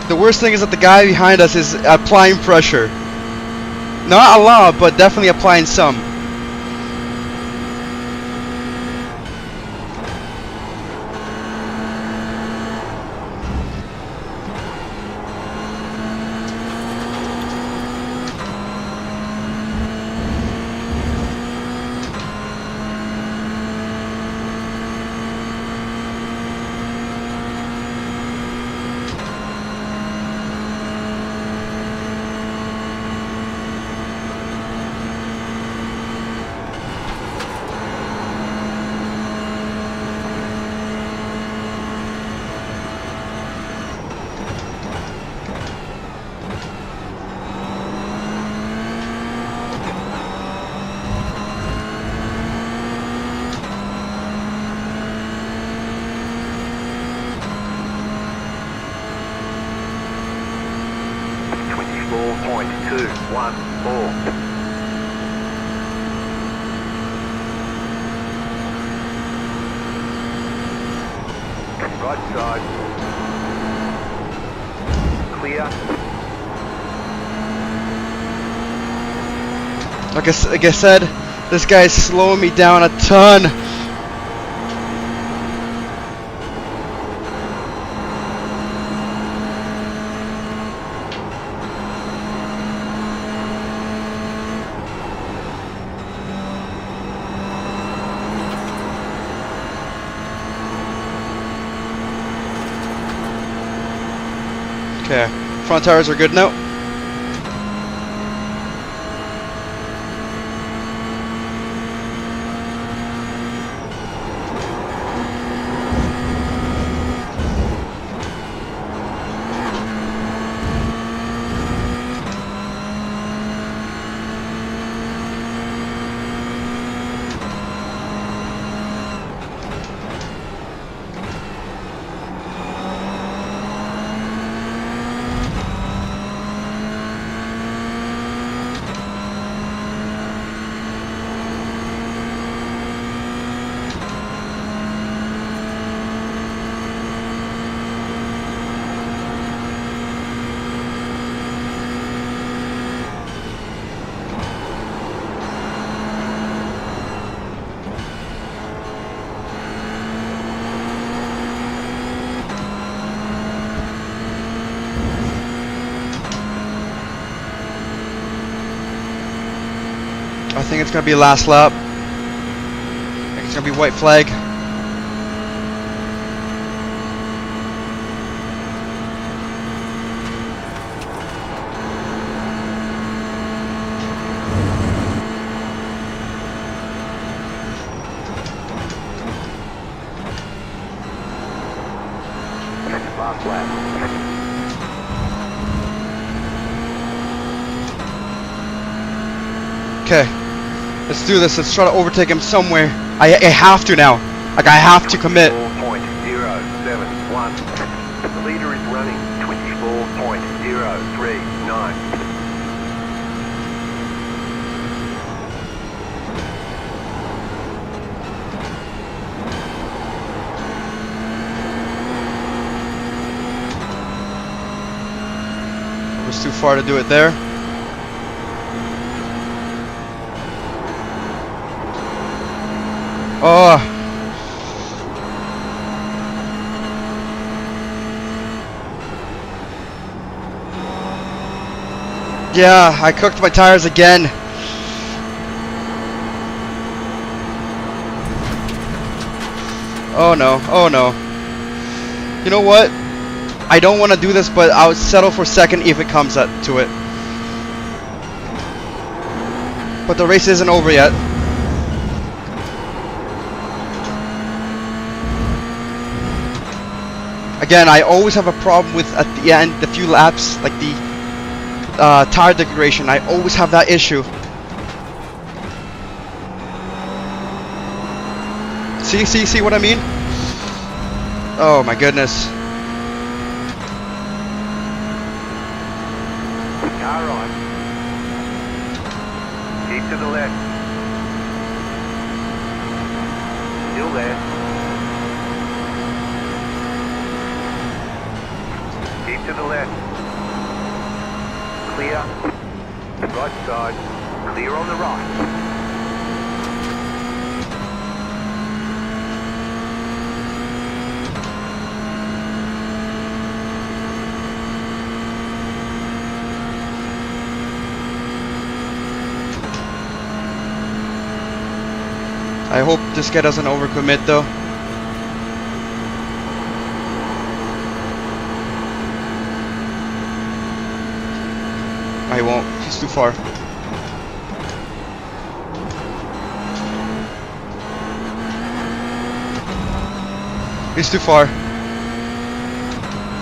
The worst thing is that the guy behind us is applying pressure. Not a lot, but definitely applying some.
Right side. Clear.
Like I said, this guy's slowing me down a ton. Okay, front tires are good now. I think it's gonna be last lap. I think it's gonna be white flag.
Last lap.
Okay, let's do this. Let's try to overtake him somewhere. I have to now. Like, I have to commit.
24.071. The leader is running 24.039.
It was too far to do it there. Oh. Yeah, I cooked my tires again. Oh no, oh no. You know what? I don't want to do this, but I'll settle for second if it comes to it. But the race isn't over yet. Again, I always have a problem with at the end, the few laps, like the tire degradation. I always have that issue. See what I mean? Oh my goodness.
Car right. Keep to the left. Still there. Keep to the left. Clear. Right side. Clear on the right.
I hope this guy doesn't overcommit though. I won't. He's too far. He's too far.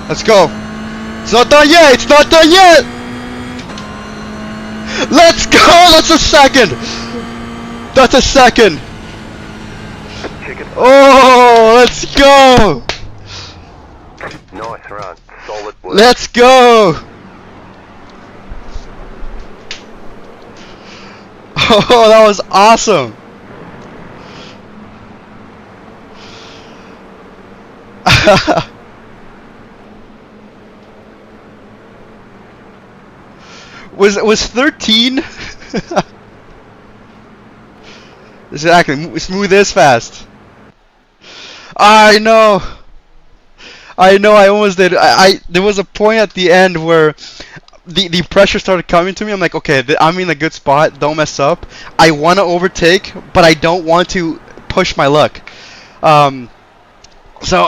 Let's go. It's not done yet. It's not done yet. Let's go. That's a second. That's a second. Oh, let's go.
Nice run. Solid work.
Let's go. Oh, that was awesome. was 13? Exactly. Smooth is fast. I know. I know. I almost did. There was a point at the end where the pressure started coming to me. I'm like, okay, I'm in a good spot. Don't mess up. I want to overtake, but I don't want to push my luck. So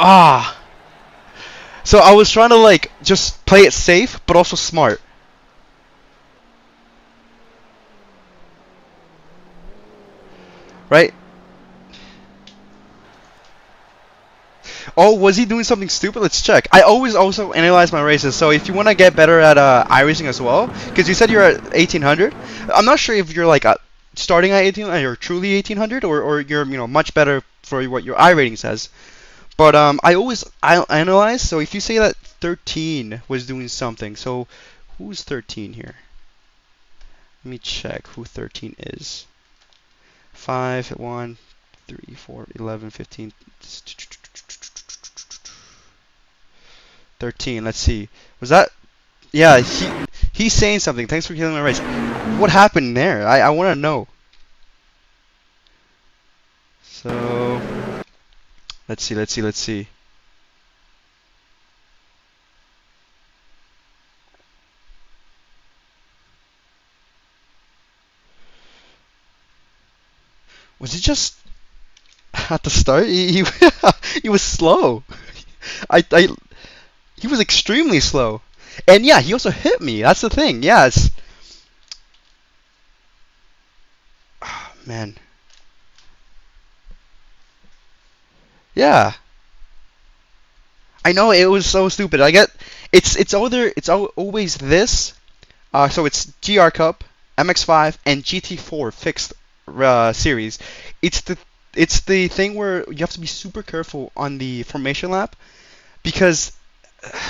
I was trying to like just play it safe, but also smart. Right? Oh, was he doing something stupid? Let's check. I always also analyze my races. So if you want to get better at iRacing as well, because you said you're at 1800, I'm not sure if you're like starting at 1800, you're truly 1800, or you're much better for what your iRating says. But I analyze. So if you say that 13 was doing something, so who's 13 here? Let me check who 13 is. 5, 1, 3, 4, 11, 15. 13. Let's see. Was that? Yeah, he's saying something. Thanks for killing my race. What happened there? I want to know. So let's see. Was he just at the start? He he was slow. I he was extremely slow. And yeah, he also hit me. That's the thing. Yes. Oh, man. Yeah. I know it was so stupid. I get always this. So it's GR Cup, MX5, and GT4 fixed series. It's the it's the thing where you have to be super careful on the formation lap because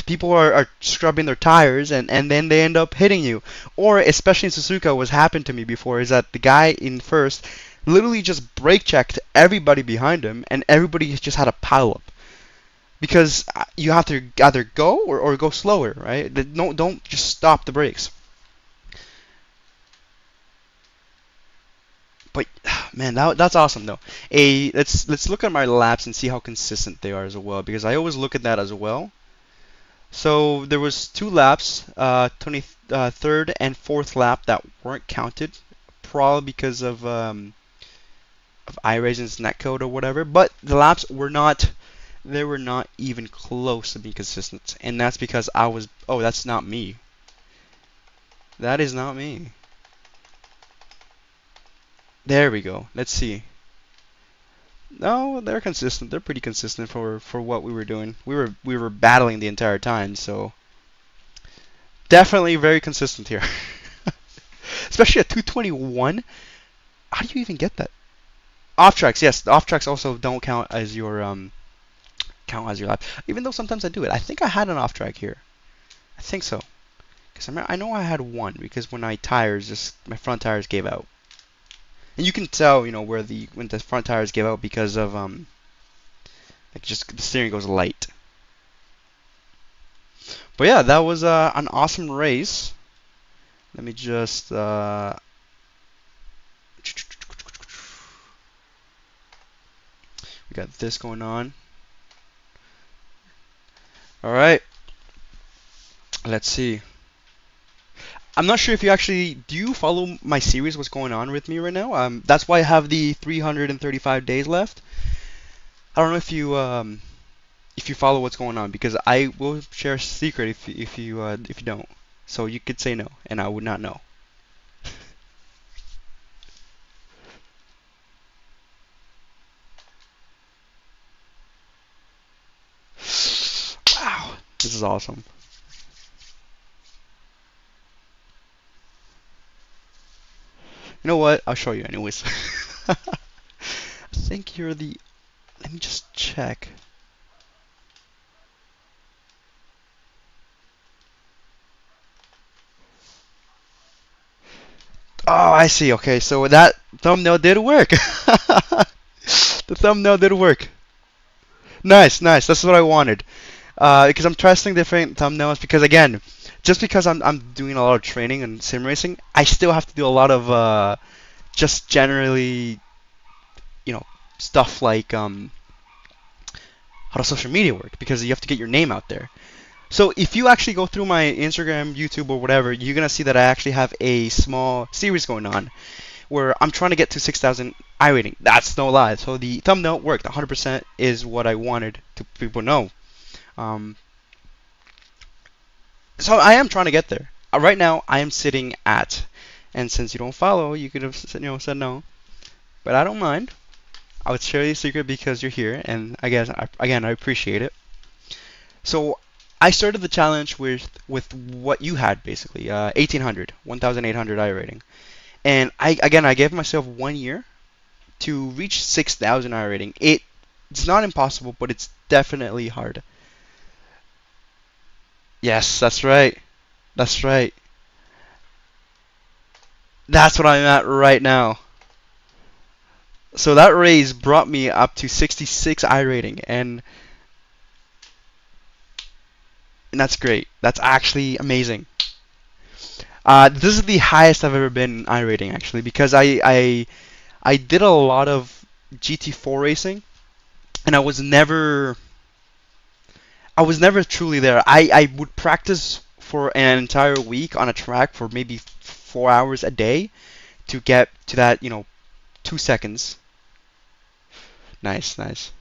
people are scrubbing their tires and then they end up hitting you. Or especially in Suzuka, what's happened to me before is that the guy in first literally just brake checked everybody behind him and everybody just had a pile up. Because you have to either go or go slower, right? No, don't just stop the brakes. But man, that's awesome though. Let's look at my laps and see how consistent they are as well because I always look at that as well. So there was two laps, 23rd and fourth lap that weren't counted, probably because of iRacing's netcode or whatever. But the laps were not, they were not even close to being consistent, and that's because I was. Oh, that's not me. That is not me. There we go. Let's see. No, they're consistent. They're pretty consistent for what we were doing. We were battling the entire time, so definitely very consistent here. Especially at 221. How do you even get that? Off tracks, yes. The off tracks also don't count as your lap. Even though sometimes I do it. I think I had an off track here. I think so. Because I know I had one because when my front tires gave out. And you can tell, when the front tires give out because of like just the steering goes light. But yeah, that was an awesome race. Let me just we got this going on. All right. Let's see. I'm not sure if you actually do you follow my series, what's going on with me right now. That's why I have the 335 days left. I don't know if you follow what's going on because I will share a secret if you don't. So you could say no, and I would not know. Wow, this is awesome. You know what? I'll show you anyways. I think you're the. Let me just check. Oh, I see. Okay, so that thumbnail did work. The thumbnail did work. Nice, nice. That's what I wanted. Because I'm testing different thumbnails. Because again, just because I'm doing a lot of training and sim racing, I still have to do a lot of just generally, you know, stuff like how does social media work? Because you have to get your name out there. So if you actually go through my Instagram, YouTube, or whatever, you're gonna see that I actually have a small series going on where I'm trying to get to 6,000 iRating. That's no lie. So the thumbnail worked. 100% is what I wanted to people know. Um, so I am trying to get there. Right now, I am sitting at, and since you don't follow, you could have said no, but I don't mind. I would share your secret because you're here, and I guess again I appreciate it. So I started the challenge with what you had basically, 1800, 1800 iRating, and I gave myself 1 year to reach 6,000 iRating. It's not impossible, but it's definitely hard. Yes, that's right. That's right. That's what I'm at right now. So that raise brought me up to 66 iRating, and that's great. That's actually amazing. This is the highest I've ever been in iRating actually because I did a lot of GT4 racing, and I was never truly there. I would practice for an entire week on a track for maybe 4 hours a day to get to that 2 seconds. Nice, nice.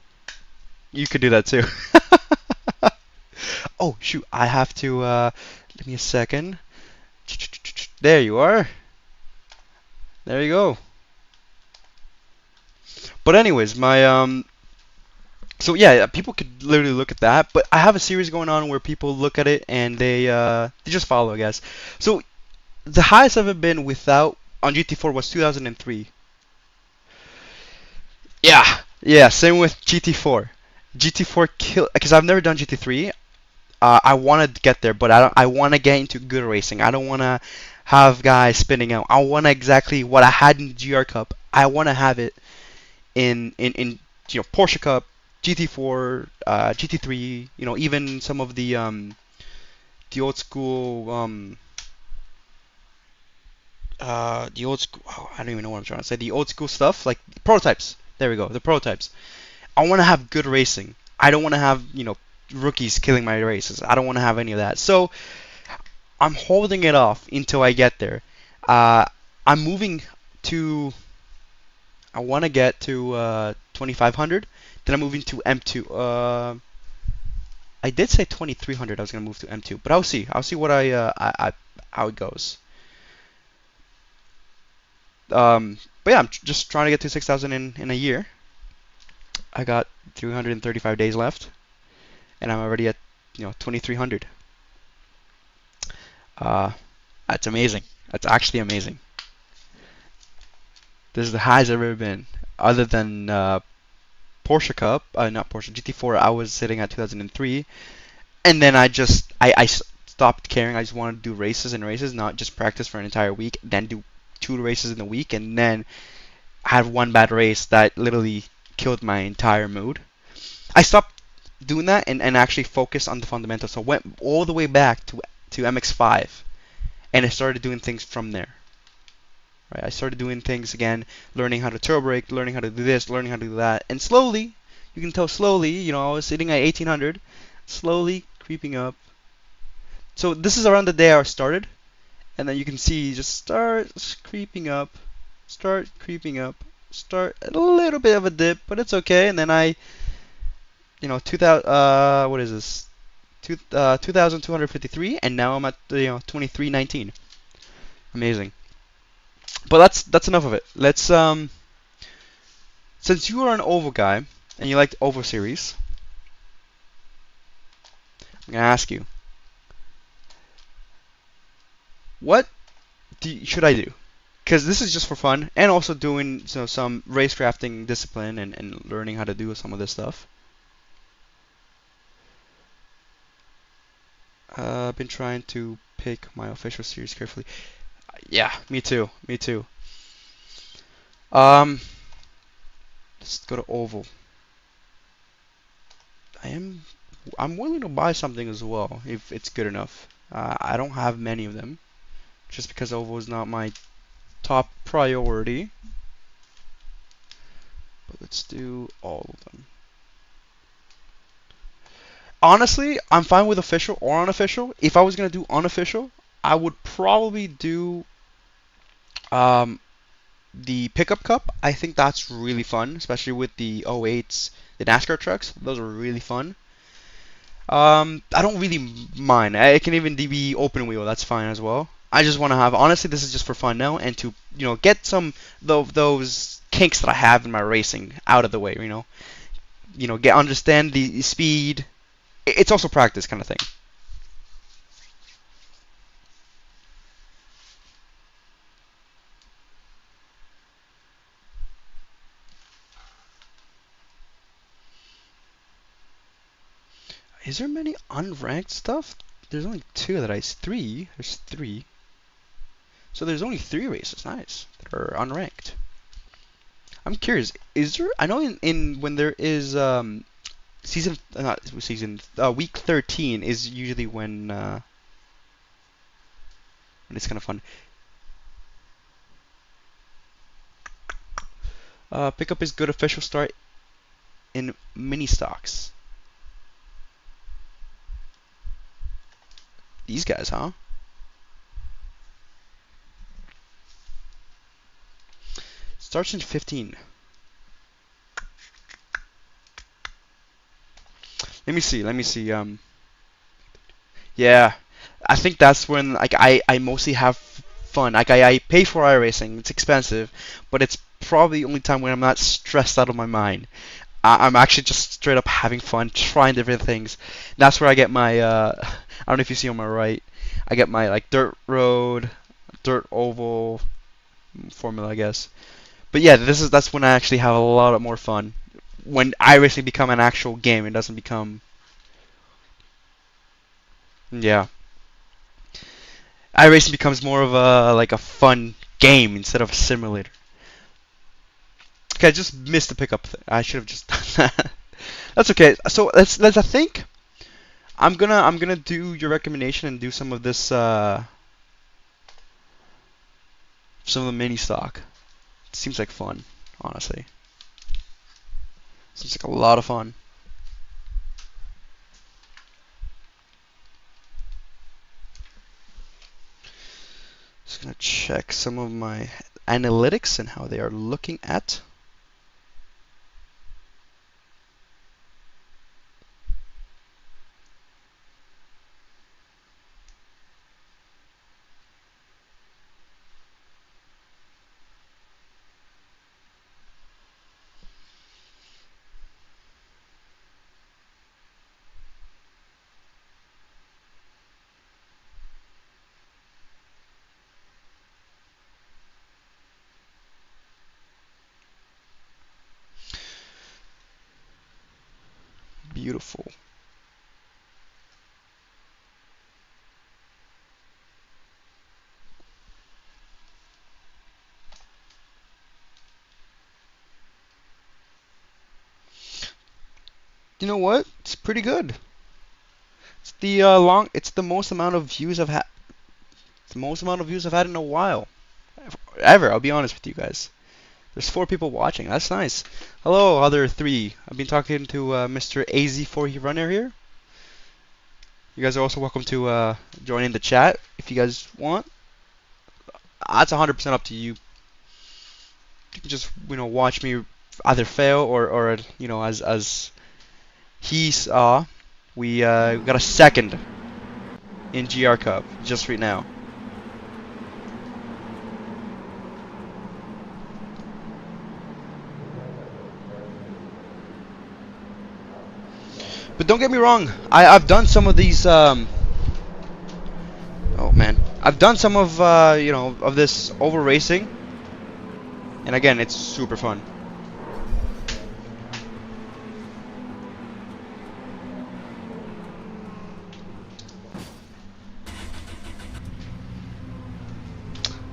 You could do that too. Oh shoot, I have to give me a second. There you are. There you go. But anyways, my so yeah, people could literally look at that, but I have a series going on where people look at it and they just follow, I guess. So the highest I've ever been without on GT4 was 2003. Yeah, yeah, same with GT4. GT4 kill because I've never done GT3. I want to get there, but I don't, I want to get into good racing. I don't want to have guys spinning out. I want exactly what I had in the GR Cup. I want to have it in Porsche Cup, GT4, GT3. Even some of the old school the old school. Oh, I don't even know what I'm trying to say. The old school stuff like prototypes. There we go. The prototypes. I want to have good racing. I don't want to have rookies killing my races. I don't want to have any of that. So I'm holding it off until I get there. Uh, I'm moving to. I want to get to 2500. Then I'm moving to M2. I did say 2300. I was gonna move to M2, but I'll see. I'll see what how it goes. But yeah, I'm just trying to get to 6,000 in a year. I got 335 days left, and I'm already at 2300. Uh, that's amazing. That's actually amazing. This is the highest I've ever been, other than Porsche Cup, not Porsche GT4. I was sitting at 2003, and then I stopped caring. I just wanted to do races and races, not just practice for an entire week, then do 2 races in a week, and then I had one bad race that literally killed my entire mood. I stopped doing that and actually focused on the fundamentals. So I went all the way back to MX5, and I started doing things from there. Right? I started doing things again, learning how to turbo brake, learning how to do this, learning how to do that, and slowly, you can tell slowly, I was sitting at 1800, slowly creeping up. So this is around the day I started, and then you can see just start creeping up, start creeping up, start a little bit of a dip, but it's okay. And then 2000, what is this? 2253, and now I'm at 2319. Amazing. But that's enough of it. Let's since you are an oval guy and you like the oval series, I'm gonna ask you, what should I do? Because this is just for fun, and also doing some racecrafting discipline and learning how to do some of this stuff. I've been trying to pick my official series carefully. Yeah, me too. Me too. Um, let's go to oval. I am. I'm willing to buy something as well if it's good enough. I don't have many of them, just because oval is not my top priority. But let's do all of them. Honestly, I'm fine with official or unofficial. If I was gonna do unofficial, I would probably do um, the pickup cup. I think that's really fun, especially with the '08s, the NASCAR trucks. Those are really fun. I don't really mind. It can even be open wheel. That's fine as well. I just want to have. Honestly, this is just for fun now, and to get some those kinks that I have in my racing out of the way. Get understand the speed. It's also practice kind of thing. Is there many unranked stuff? There's only two that I three. There's three. So there's only 3 races. Nice. That are unranked. I'm curious. Is there? I know in when there is season not season week 13 is usually when it's kind of fun. Pickup is good official start in mini stocks. These guys, huh? Starts in 15. Let me see. Let me see. Yeah, I think that's when like I mostly have fun. Like I pay for iRacing. It's expensive, but it's probably the only time when I'm not stressed out of my mind. I'm actually just straight up having fun, trying different things. That's where I get my I don't know if you see on my right. I get my like dirt road, dirt oval formula, I guess. But yeah, that's when I actually have a lot of more fun. When iRacing become an actual game, it doesn't become yeah. iRacing becomes more of a like a fun game instead of a simulator. Okay, I just missed the pickup. I should have just done that. That's okay. So let's I think I'm gonna do your recommendation and do some of this some of the mini stock. It seems like fun, honestly. Seems like a lot of fun. Just gonna check some of my analytics and how they are looking at. Beautiful. You know what? It's pretty good. It's the It's the most amount of views I've had. The most amount of views I've had in a while. Ever. I'll be honest with you guys. There's 4 people watching. That's nice. Hello, other 3. I've been talking to Mr. AZ4 Runner here. You guys are also welcome to join in the chat if you guys want. That's 100% up to you. You can just watch me either fail or as he saw, we got a second in GR Cup just right now. But don't get me wrong, I've done some of these. Oh man, I've done some of of this over racing, and again, it's super fun.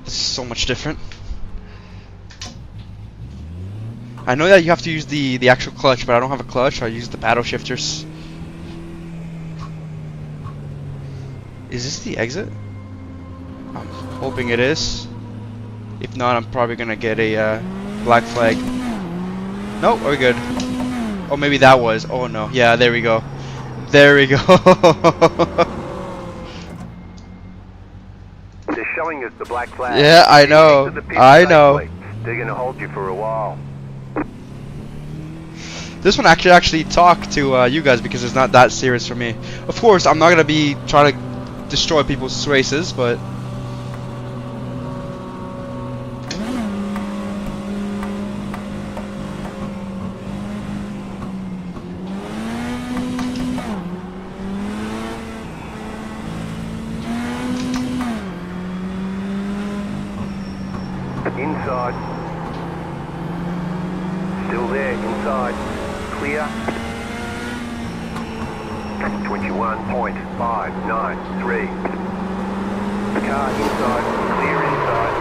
This is so much different. I know that you have to use the actual clutch, but I don't have a clutch, so I use the paddle shifters. Is this the exit? I'm hoping it is. If not, I'm probably gonna get a black flag. Nope, we're good. Oh, maybe that was. Oh no. Yeah, there we go. There we go.
They're showing us the black flag.
Yeah, I know. I know.
They're gonna hold you for a while.
This one actually talked to you guys because it's not that serious for me. Of course, I'm not gonna be trying to destroy people's races, but
inside. Still there, inside. Clear. 21.593. Car inside. Clear inside.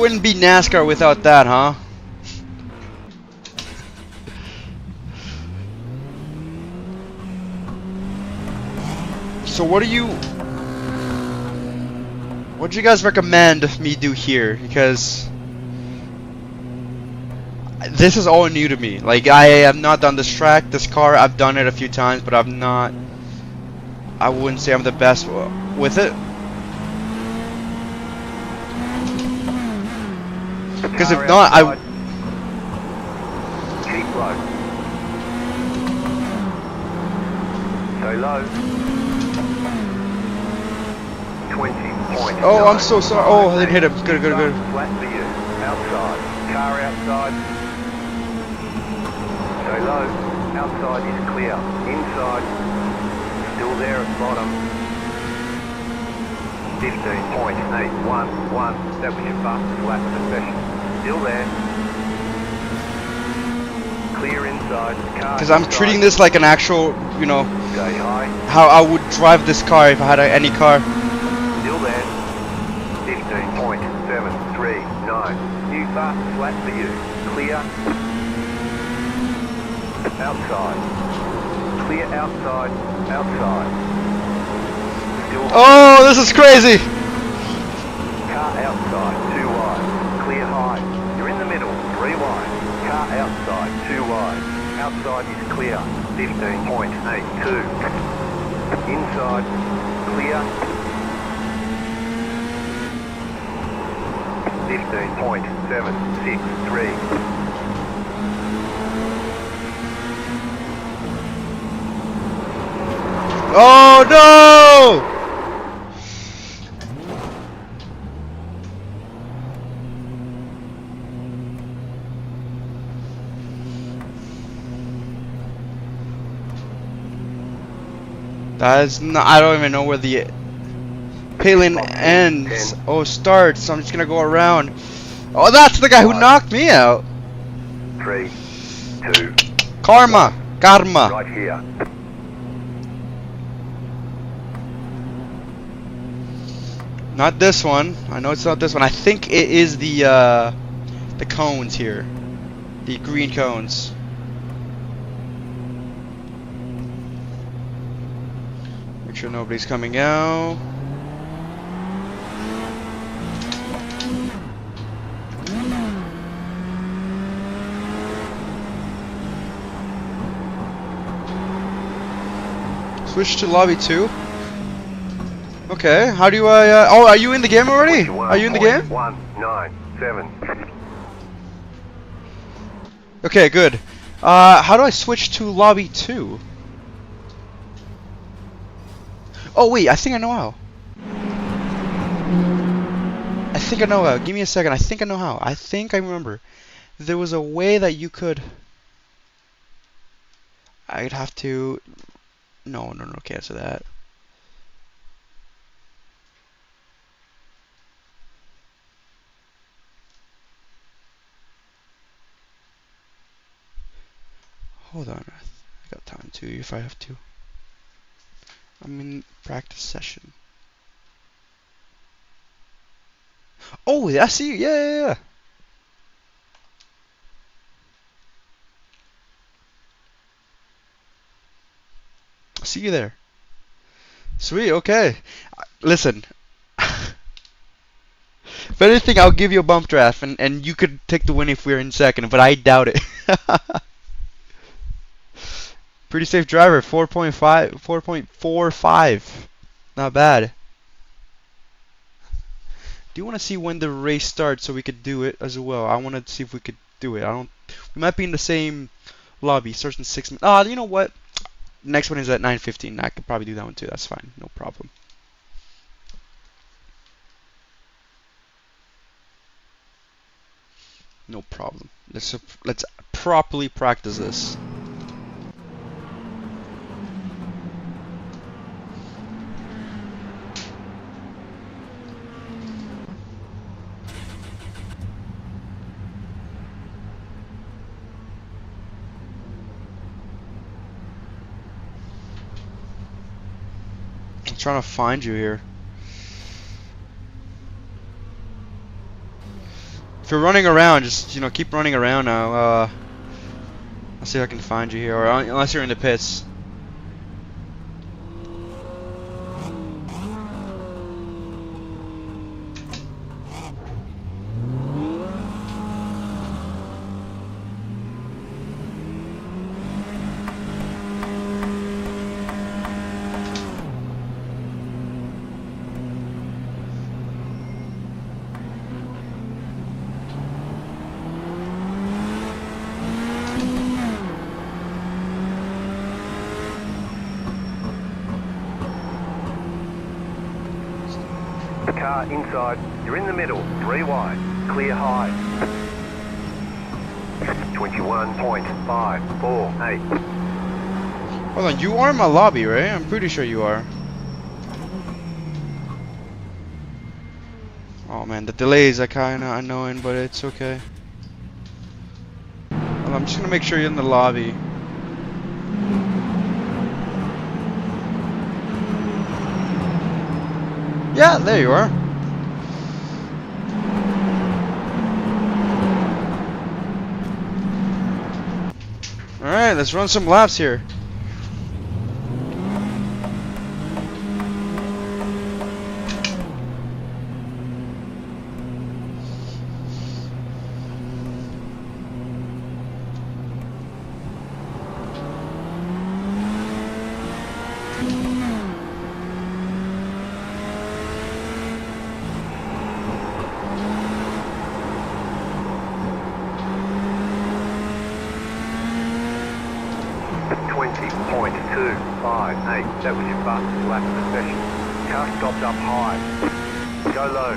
wouldn't be NASCAR without that, huh? So what do you guys recommend me do here? Because this is all new to me. Like, I have not done this track, this car. I've done it a few times, but I wouldn't say I'm the best with it. Because if not,
Keep low. Stay low. 20.9.
Oh, I'm so sorry. Oh, I didn't hit him. Good, good, good.
Flat for you. Outside. Car outside. Stay low. Outside is clear. Inside. Still there at bottom. 15.811. That was your fastest lap of the session. Still there. Clear inside. Car
Because I'm treating this like an actual, you know,
Stay high.
how I would drive this car if I had any car.
Still there. 15.739. New fastest lap for you. Clear. Outside. Clear outside. Outside. Still
Oh, this is crazy.
car outside. 2 wide. Clear high. You're in the middle. 3 wide. Car outside. 2 wide. Outside is clear. 15.82. Inside. Clear. 15.763.
Oh no! That is not. I don't even know where the Palin ends. Oh, starts. So I'm just gonna go around. Oh, that's the guy who knocked me out.
3, 2.
Karma. Karma.
Right here.
Not this one. I know it's not this one. I think it is the cones here. The green cones. Make sure nobody's coming out. Switch to lobby 2. Okay, how do I, oh, are you in the game already? Are you in the game?
197.
Okay, good. How do I switch to lobby 2? Oh, wait, I think I know how. I think I know how. Give me a second. I think I know how. I think I remember. There was a way that you could... I'd have to... No, cancel that. Hold on. I got time to if I have to. I'm in practice session. Oh, I see you. Yeah. See you there. Sweet, okay. Listen. If anything, I'll give you a bump draft, and you could take the win if we're in second, but I doubt it. Pretty safe driver, 4.45. Not bad. Do you want to see when the race starts so we could do it as well? I want to see if we could do it. We might be in the same lobby. Starts in 6 minutes. You know what? Next one is at 9:15. I could probably do that one too. That's fine. No problem. No problem. Let's properly practice this. I'm trying to find you here. If you're running around, just keep running around now. I'll see if I can find you here, or unless you're in the pits.
Car inside, you're in the middle, 3 wide, clear high. 21.548.
Hold on, you are in my lobby, right? I'm pretty sure you are. Oh man, the delays are kinda annoying, but it's okay. Well, I'm just gonna make sure you're in the lobby. Yeah, there you are. Alright, let's run some laps here.
That was your fastest lap of the session. Car stopped up high. Go low.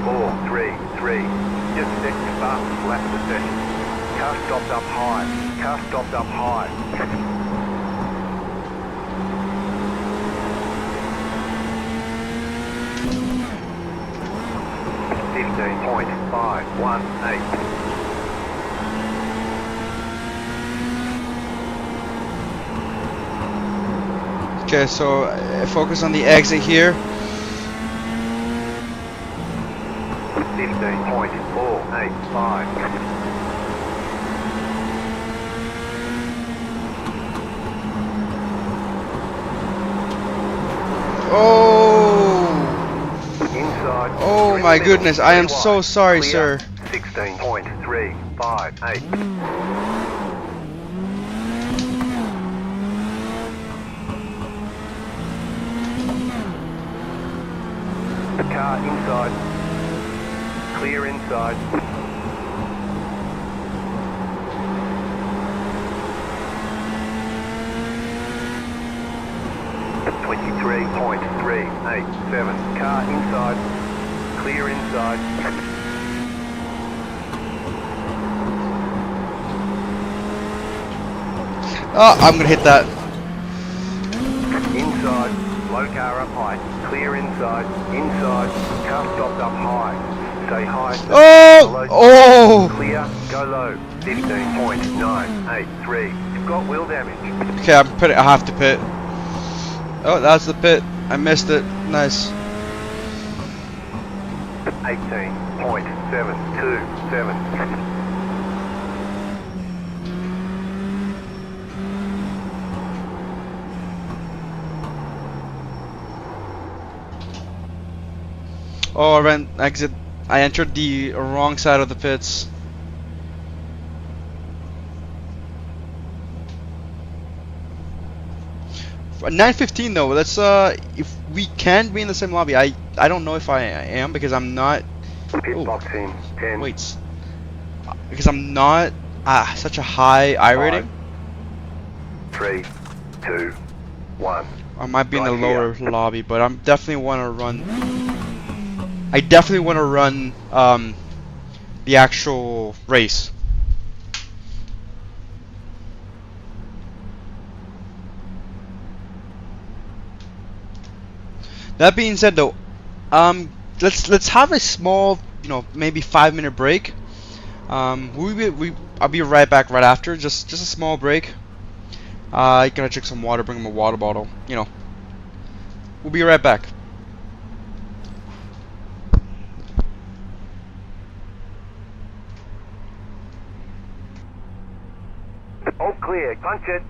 .433. Just set your fastest lap of the session. Car stopped up high. Car stopped up high. 15.518.
Okay, so focus on the exit here.
15.485.
Oh!
Inside.
Oh my goodness, I am so sorry, sir.
16.358. The car inside. Clear inside. .387. Car inside. Clear inside.
Oh, I'm gonna hit that.
Inside. Low car up high. Clear inside. Inside. Car stopped up high. Stay high.
Oh! Oh!
Clear. Go low. 15.983. You've got wheel damage.
Okay, I have to pit. Oh, that's the pit. I missed it. Nice.
18.727.
Oh, I ran exit. I entered the wrong side of the pits. For 9:15 though. Let's if we can be in the same lobby. I don't know if I am because I'm not.
Pit
Oh,
box in 10.
wait. Because I'm not such a high iRating.
3, 2, 1.
I might be in the
Right
lower
here.
lobby, but I'm definitely want to run. I definitely want to run the actual race. That being said, though, let's have a small, maybe 5-minute break. I'll be right back right after. Just a small break. I'm gonna drink some water, bring him a water bottle. We'll be right back.
All clear. Punch it.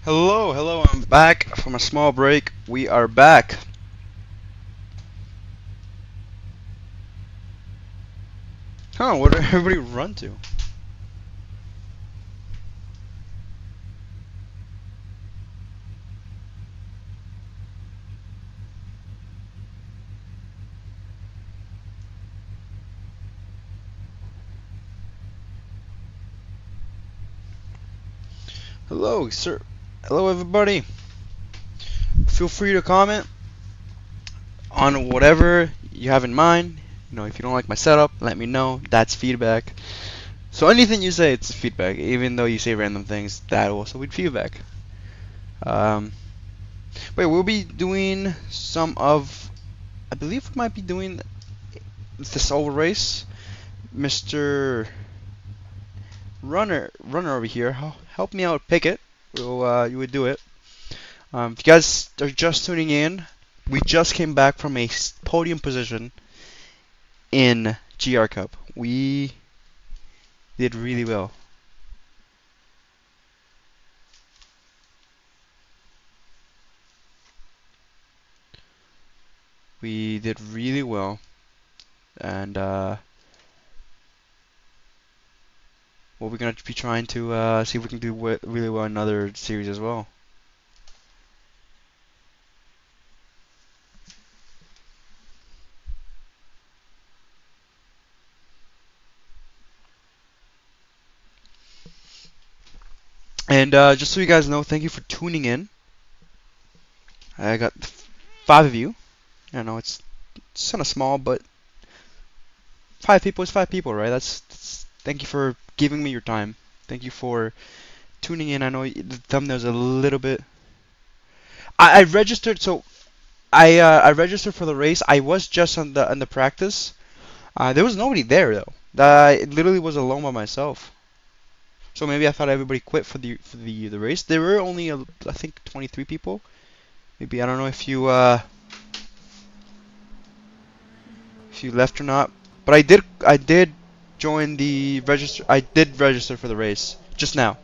Hello, hello, I'm back from a small break. We are back. Huh, where did everybody run to? Hello, sir. Hello, everybody. Feel free to comment on whatever you have in mind. You know, if you don't like my setup, let me know. That's feedback. So anything you say, it's feedback. Even though you say random things, that also would feedback. Um, but we'll be doing some of. I believe we might be doing the solo race. Mr. Runner over here, help me out. Pick it. You would do it. If you guys are just tuning in, we just came back from a podium position in GR Cup. We did really well. We did really well, and well, we're gonna be trying to see if we can do really well in another series as well. And just so you guys know, thank you for tuning in. I got 5 of you. I know it's kind of small, but 5 people is 5 people, right? That's thank you for giving me your time. Thank you for tuning in. I know the thumbnail's a little bit. I registered, so I registered for the race. I was just on the practice. There was nobody there though. It literally was alone by myself. So maybe I thought everybody quit for the race. There were only I think 23 people. Maybe I don't know if you left or not. But I did join the register. I did register for the race just now.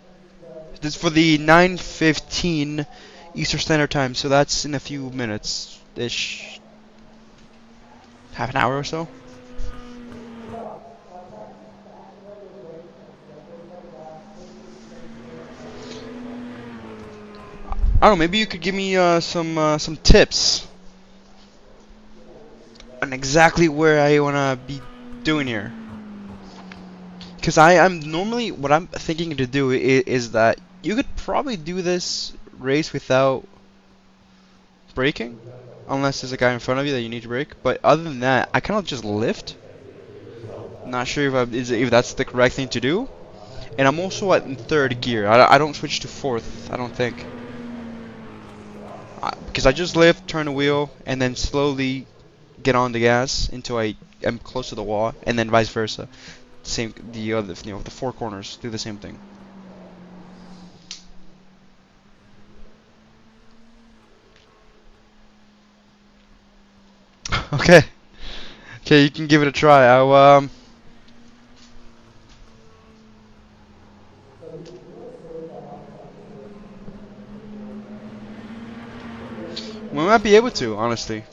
This is for the 9:15 Eastern Standard Time, so that's in a few minutes ish, half an hour or so. I don't know. Maybe you could give me some tips on exactly where I wanna be doing here. Because I'm normally what I'm thinking to do is that you could probably do this race without braking, unless there's a guy in front of you that you need to brake. But other than that, I kind of just lift. Not sure if that's the correct thing to do. And I'm also in third gear. I don't switch to fourth. I don't think. Because I just lift, turn the wheel, and then slowly get on the gas until I am close to the wall, and then vice versa. Same the other, the 4 corners do the same thing. Okay. Okay, you can give it a try. We might be able to, honestly.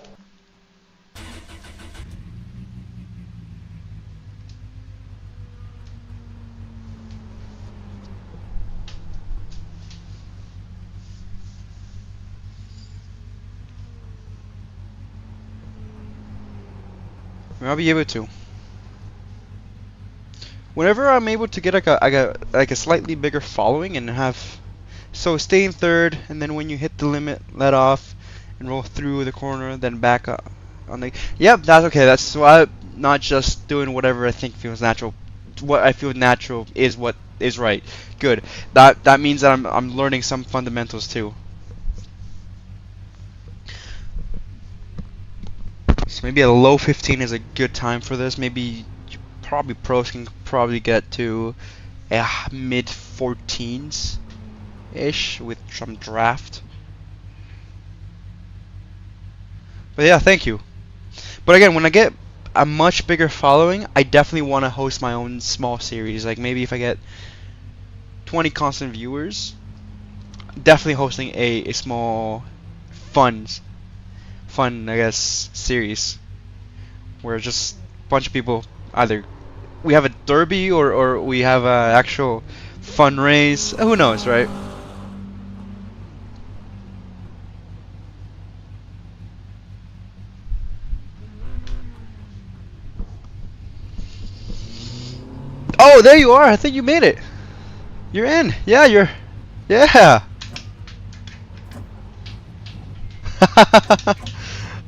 We might be able to. Whenever I'm able to get like a slightly bigger following and have so stay in third, and then when you hit the limit, let off and roll through the corner, then back up on the. Yep, that's okay. That's why I'm not just doing whatever I think feels natural. What I feel natural is what is right. Good. That means that I'm learning some fundamentals too. So maybe a low 15 is a good time for this. Maybe probably pros can probably get to mid 14s ish with some draft. But yeah, thank you. But again, when I get a much bigger following, I definitely want to host my own small series. Like maybe if I get 20 constant viewers, definitely hosting a small fun I guess series where just a bunch of people either we have a derby or we have a actual fun race. Who knows, right? Oh, there you are. I think you made it. You're in. Yeah, you're. Yeah.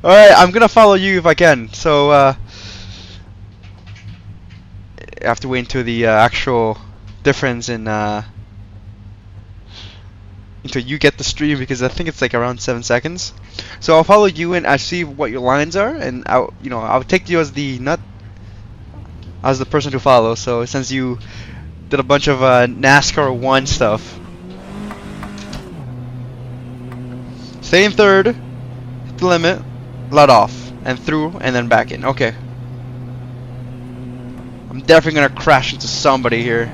All right, I'm gonna follow you if I can. So I have to wait until the actual difference in until you get the stream because I think it's like around 7 seconds. So I'll follow you and I see what your lines are, and I'll take you as the not as the person to follow. So since you did a bunch of NASCAR 1 stuff, stay in third, hit the limit, let off, and through, and then back in. Okay. I'm definitely gonna crash into somebody here.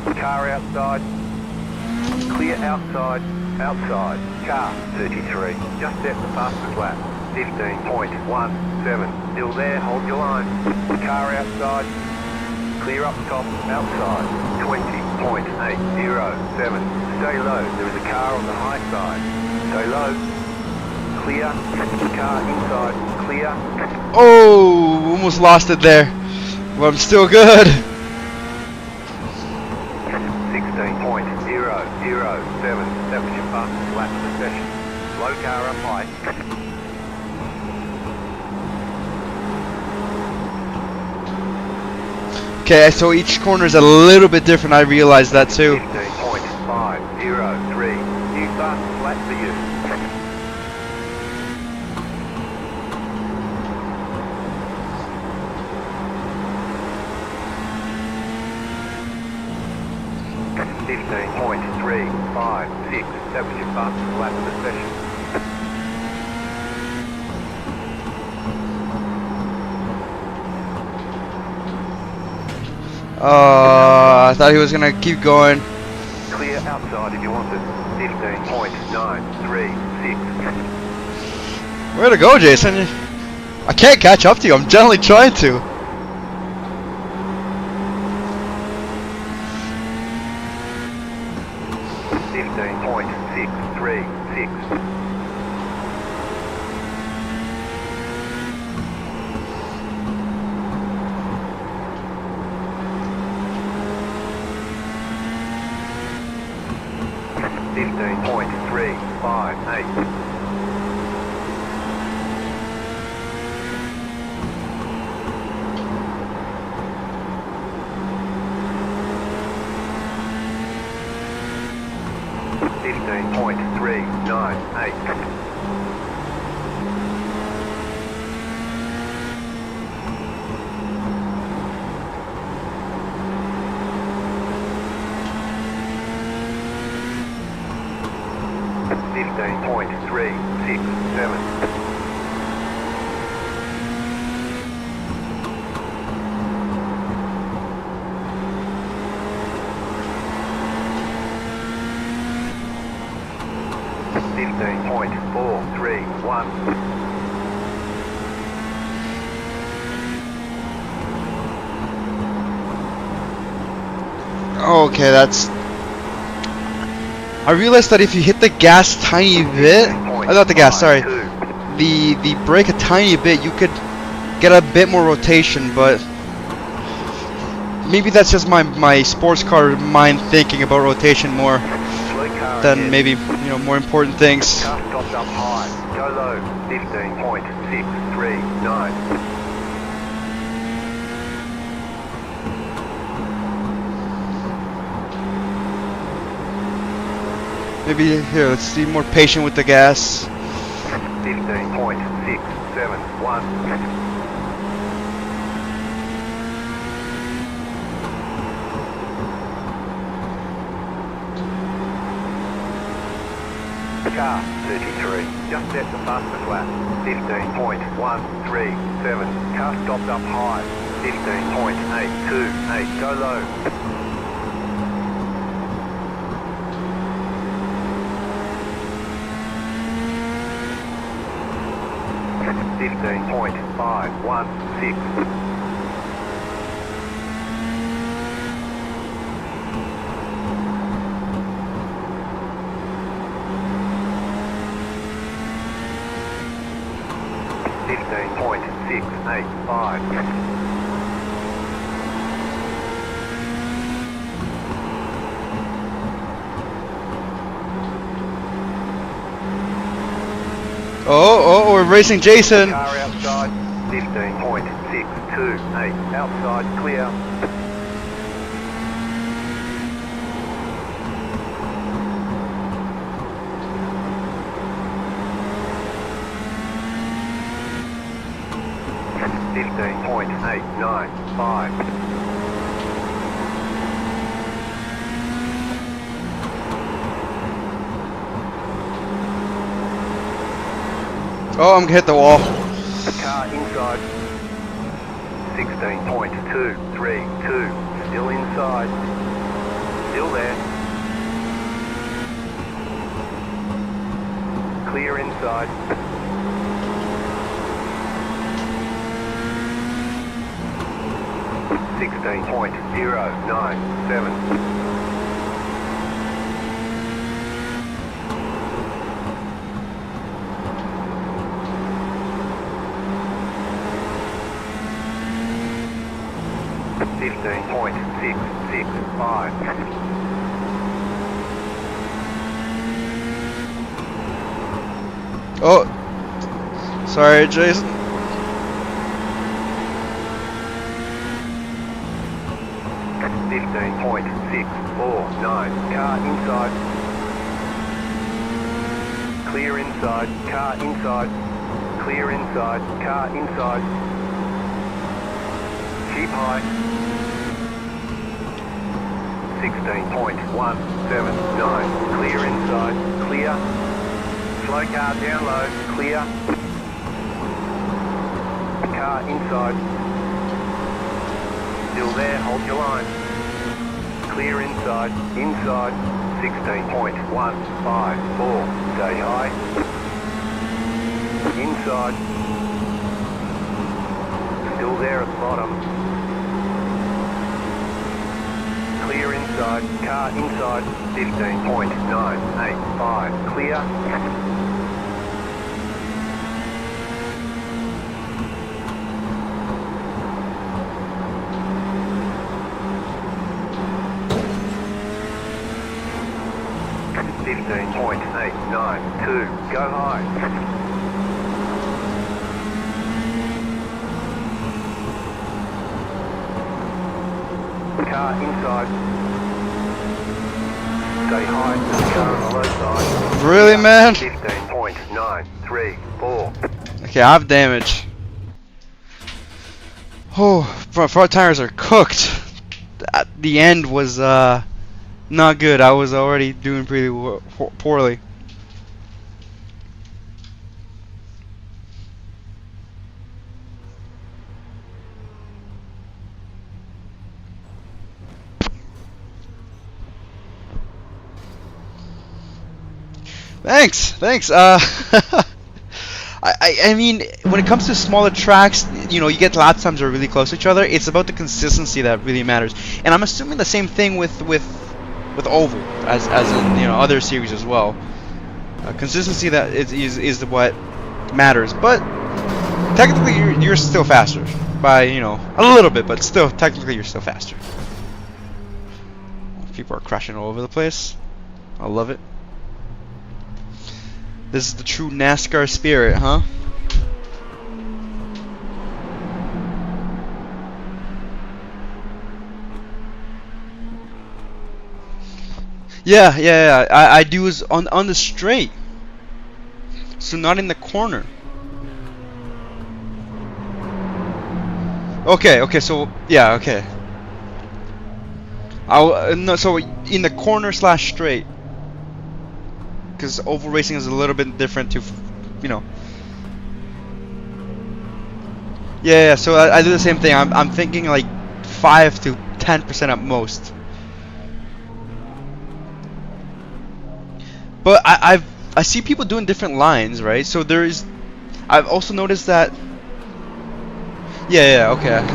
Car outside. Clear outside. Outside. Car 33. Just set the fastest lap. 15.17. Still there. Hold your line. Car outside. Clear up top. Outside. 20.807. Stay low. There is a car on the high side. Stay low. Clear. Car inside. Clear.
Oh, almost lost it there. But I'm still good.
16.007. That was your fastest lap of the session. Slow car up high.
Okay, so each corner is a little bit different. I realized that too.
15.503. New fastest lap for you. .356. That was your fastest lap of the session.
I thought he was gonna keep going.
Clear outside if you want it. 15.936.
Where to go, Jason? I can't catch up to you. I'm generally trying to. Okay, that's... I realized that if you hit the gas tiny bit... not the gas, sorry. The brake a tiny bit, you could get a bit more rotation, but... maybe that's just my sports car mind thinking about rotation more than maybe, more important things.
Car stopped up high. Go low. 15.639.
Maybe here, let's be more patient with the gas.
15.671. Car 33, just set the fastest lap. 15.137. Car stopped up high. 15.828. Go low. 15.516. .685.
Oh, we're racing Jason.
Car outside, 15.628. Outside clear. .895.
Oh, I'm gonna hit the wall.
Car inside. 16.232. Still inside. Still there. Clear inside. .097. .665.
Oh, sorry, Jason.
.649. Car inside. Clear inside. Car inside. Clear inside. Car inside. Keep high. 16.179. Clear inside. Clear. Slow car down low. Clear. Car inside. Still there. Hold your line. Clear inside. Inside. 16.154. Stay high. Inside. Still there at the bottom. Clear inside. Car inside. 15.985. Clear. .892. Go high. Car inside. Stay high. Car on the low side.
Really, man?
15.934.
Okay, I have damage. Oh, front tires are cooked. The end was not good. I was already doing pretty poorly. Thanks. I mean, when it comes to smaller tracks, you get lap times that are really close to each other. It's about the consistency that really matters, and I'm assuming the same thing with oval as in other series as well. Consistency that is what matters, but technically you're still faster by a little bit, but still technically you're still faster. People are crashing all over the place. I love it. This is the true NASCAR spirit, huh? Yeah. I do is on the straight, so not in the corner. Okay. So yeah, okay. No, so in the corner / straight. Because oval racing is a little bit different to, Yeah. So I do the same thing. I'm thinking like 5 to 10% at most. But I see people doing different lines, right? So I've also noticed that. Yeah, okay.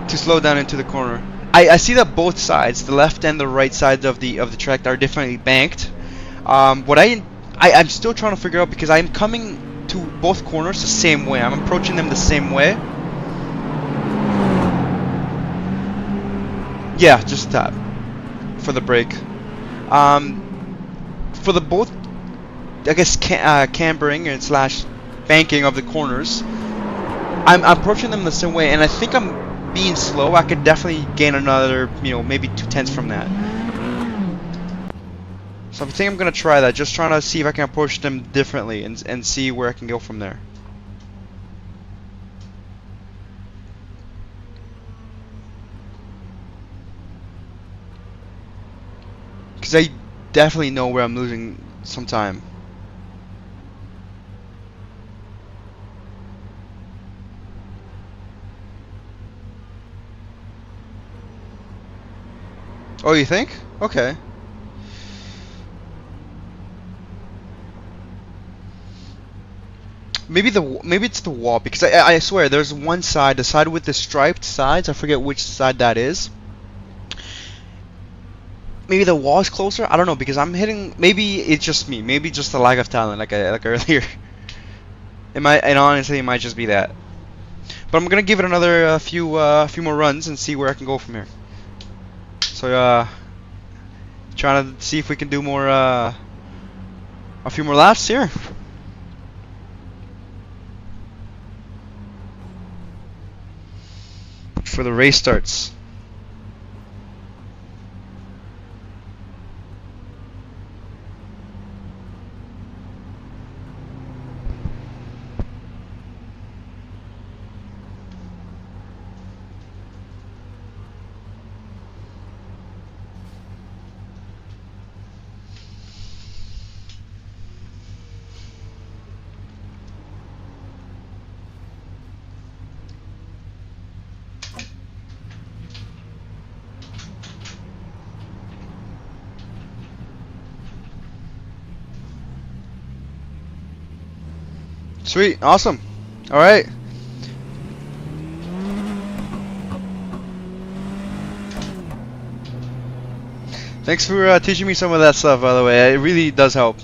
To slow down into the corner. I see that both sides, the left and the right sides of the track, are differently banked. What I'm still trying to figure out, because I'm coming to both corners the same way. I'm approaching them the same way. Yeah, just tap for the brake. For the both, I guess, cambering and slash banking of the corners, I'm approaching them the same way, and I think I'm being slow. I could definitely gain another, maybe 2/10 from that. So I think I'm gonna try that, just trying to see if I can approach them differently and see where I can go from there. Because I definitely know where I'm losing some time. Oh, you think? Okay. Maybe it's the wall, because I swear there's one side, the side with the striped sides. I forget which side that is. Maybe the wall is closer. I don't know, because I'm hitting. Maybe it's just me. Maybe just a lack of talent, like earlier. And honestly, it might just be that. But I'm gonna give it another few more runs and see where I can go from here. So trying to see if we can do more a few more laps here. Before the race starts. Sweet, awesome. All right. Thanks for teaching me some of that stuff, by the way. It really does help.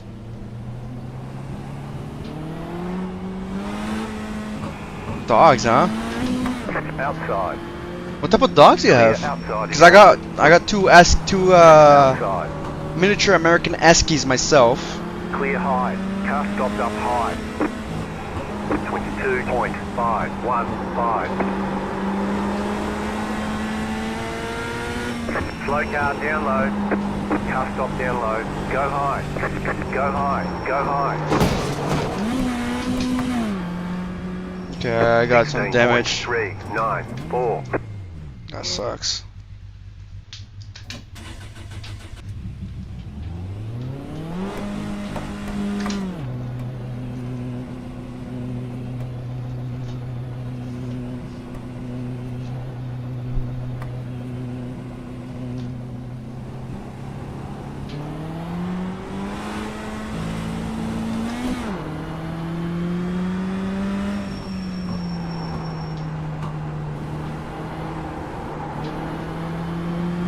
Dogs, huh?
Outside.
What type of dogs do you have? Because I got two miniature American Eskies myself.
Clear high. Car stopped up high. 22.515. Slow car down low. Car stop down low. Go high. Go high. Go high.
Okay, I got some damage.
394.
That sucks.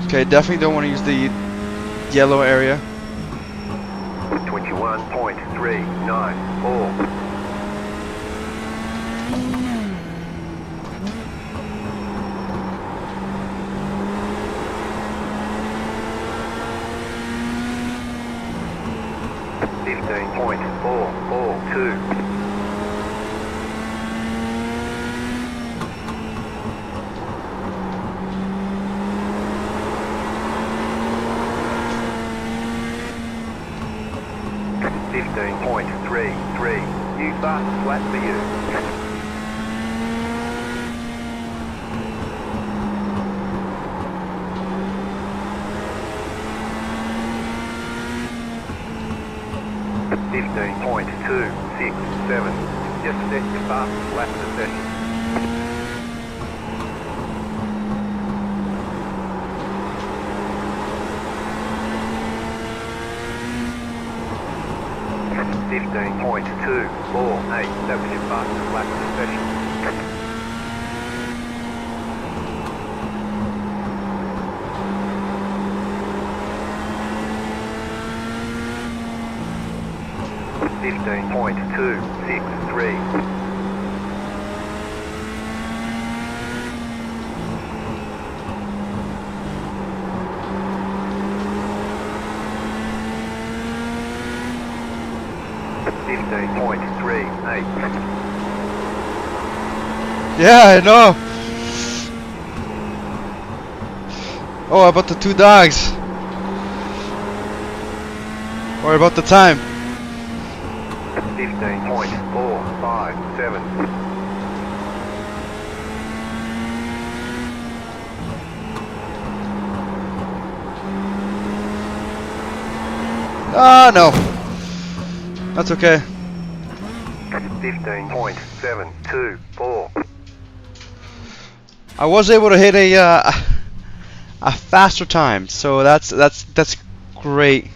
Okay, definitely don't want to use the yellow area.
21.394. .442. .333. New fast flat for you. .267. Just set your fast flat to session. 15.248. That was your fastest lap of the session. .263. .388.
Yeah, I know. Oh, about the two dogs. Or about the time.
15.457.
Ah, no. That's okay.
15.724.
I was able to hit a faster time, so that's great.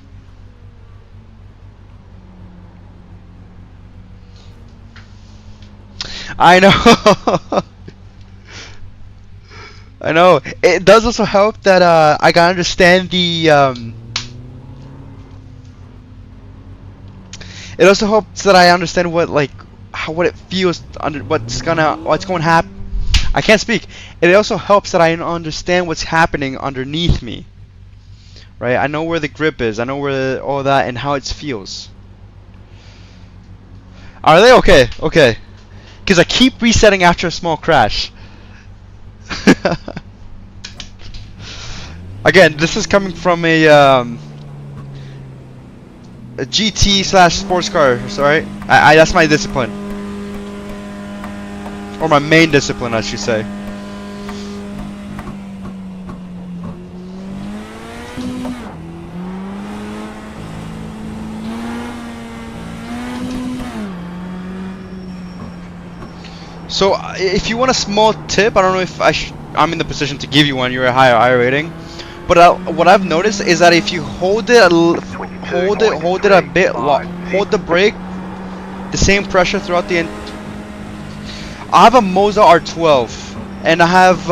I know. I know. It does also help that I can understand the it also helps that I understand what what it feels under what's going to happen. I can't speak. It also helps that I understand what's happening underneath me. Right? I know where the grip is. I know where all that and how it feels. Are they okay? Okay. Because I keep resetting after a small crash. Again, this is coming from a GT / sports car. Sorry, that's my discipline, or my main discipline, I should say. So, if you want a small tip, I don't know if I'm in the position to give you one. You're a higher iRating, but what I've noticed is that if you hold it a bit, hold the brake, the same pressure throughout the. I have a Moza R12, and I have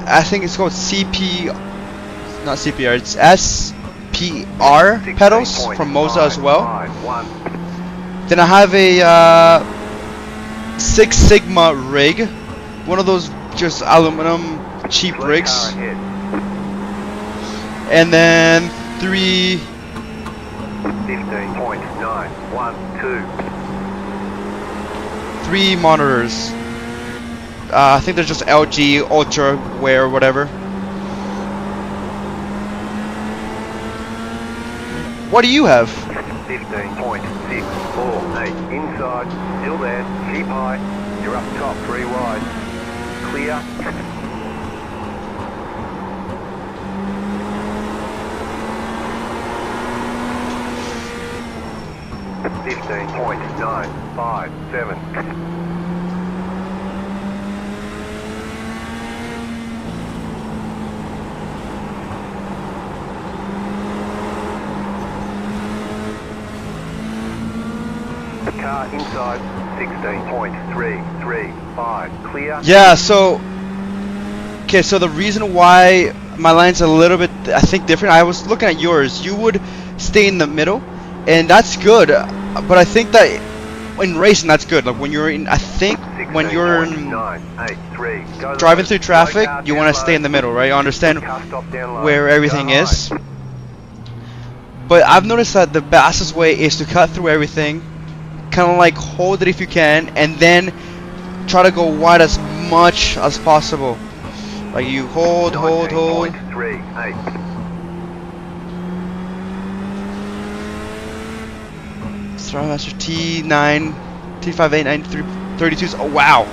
I think it's called not CPR, it's SPR pedals from Moza as well. Then I have a Six Sigma rig, one of those just aluminum cheap rigs, and then 3 monitors. I think they're just LG Ultra Wear or whatever. What do you have?
15.648. Inside, still there, keep high. You're up top, 3 wide. Clear. 15.957. Car inside, 16.335. Clear.
Yeah, so okay, so the reason why my line's a little bit, I think, different. I was looking at yours. You would stay in the middle, and that's good. But I think that in racing, that's good. Like when you're in, I think when you're driving through traffic, you want to stay in the middle, right? You understand where everything is. But I've noticed that the fastest way is to cut through everything, kind of like hold it if you can, and then try to go wide as much as possible. Like you hold. Master T9, T58932s. Oh wow.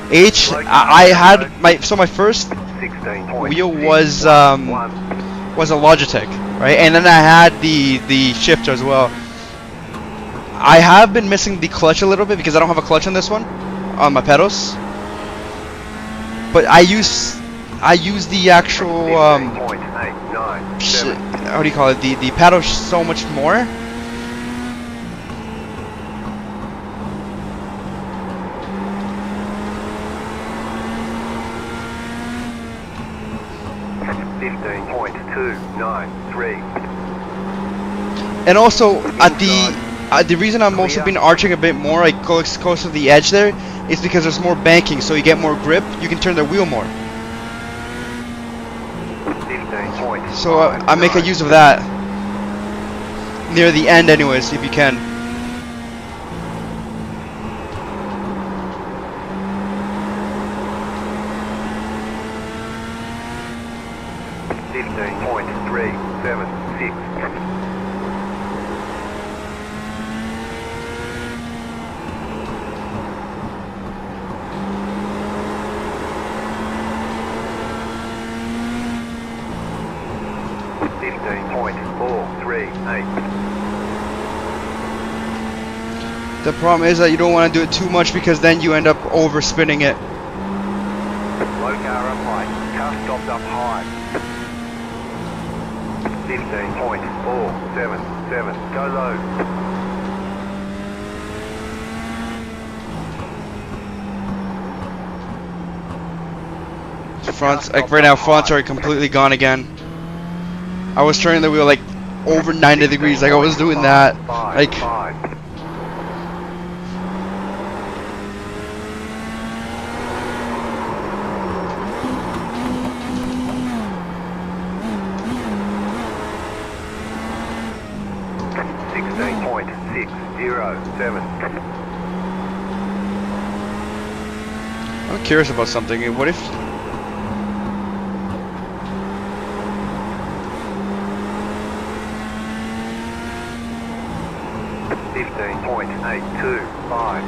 I had my first wheel was a Logitech, right? And then I had the shifter as well. I have been missing the clutch a little bit because I don't have a clutch on this one, on my pedals. But I use the actual how do you call it? The paddle so much more. And also at the reason I'm also been arching a bit more, like close to the edge there, is because there's more banking, so you get more grip. You can turn the wheel more. So I make a use of that near the end, anyways, if you can. The problem is that you don't want to do it too much because then you end up overspinning it.
Low car up high, car stopped up high. 15.477, go low.
Fronts, like right now, fronts are completely gone again. I was turning the wheel like over 90 degrees, like I was doing that, like. I'm curious about something. What if
15.825.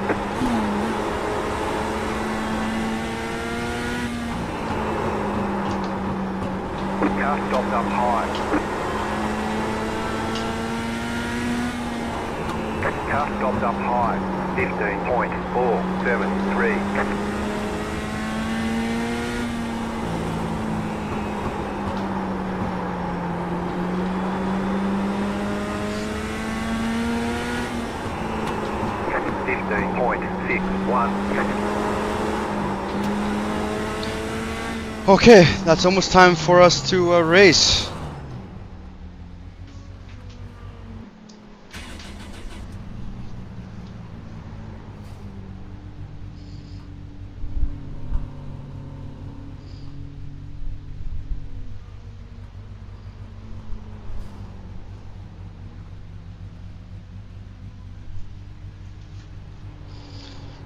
Car stopped up high. Car stopped up high. 15.473.
Okay, that's almost time for us to race.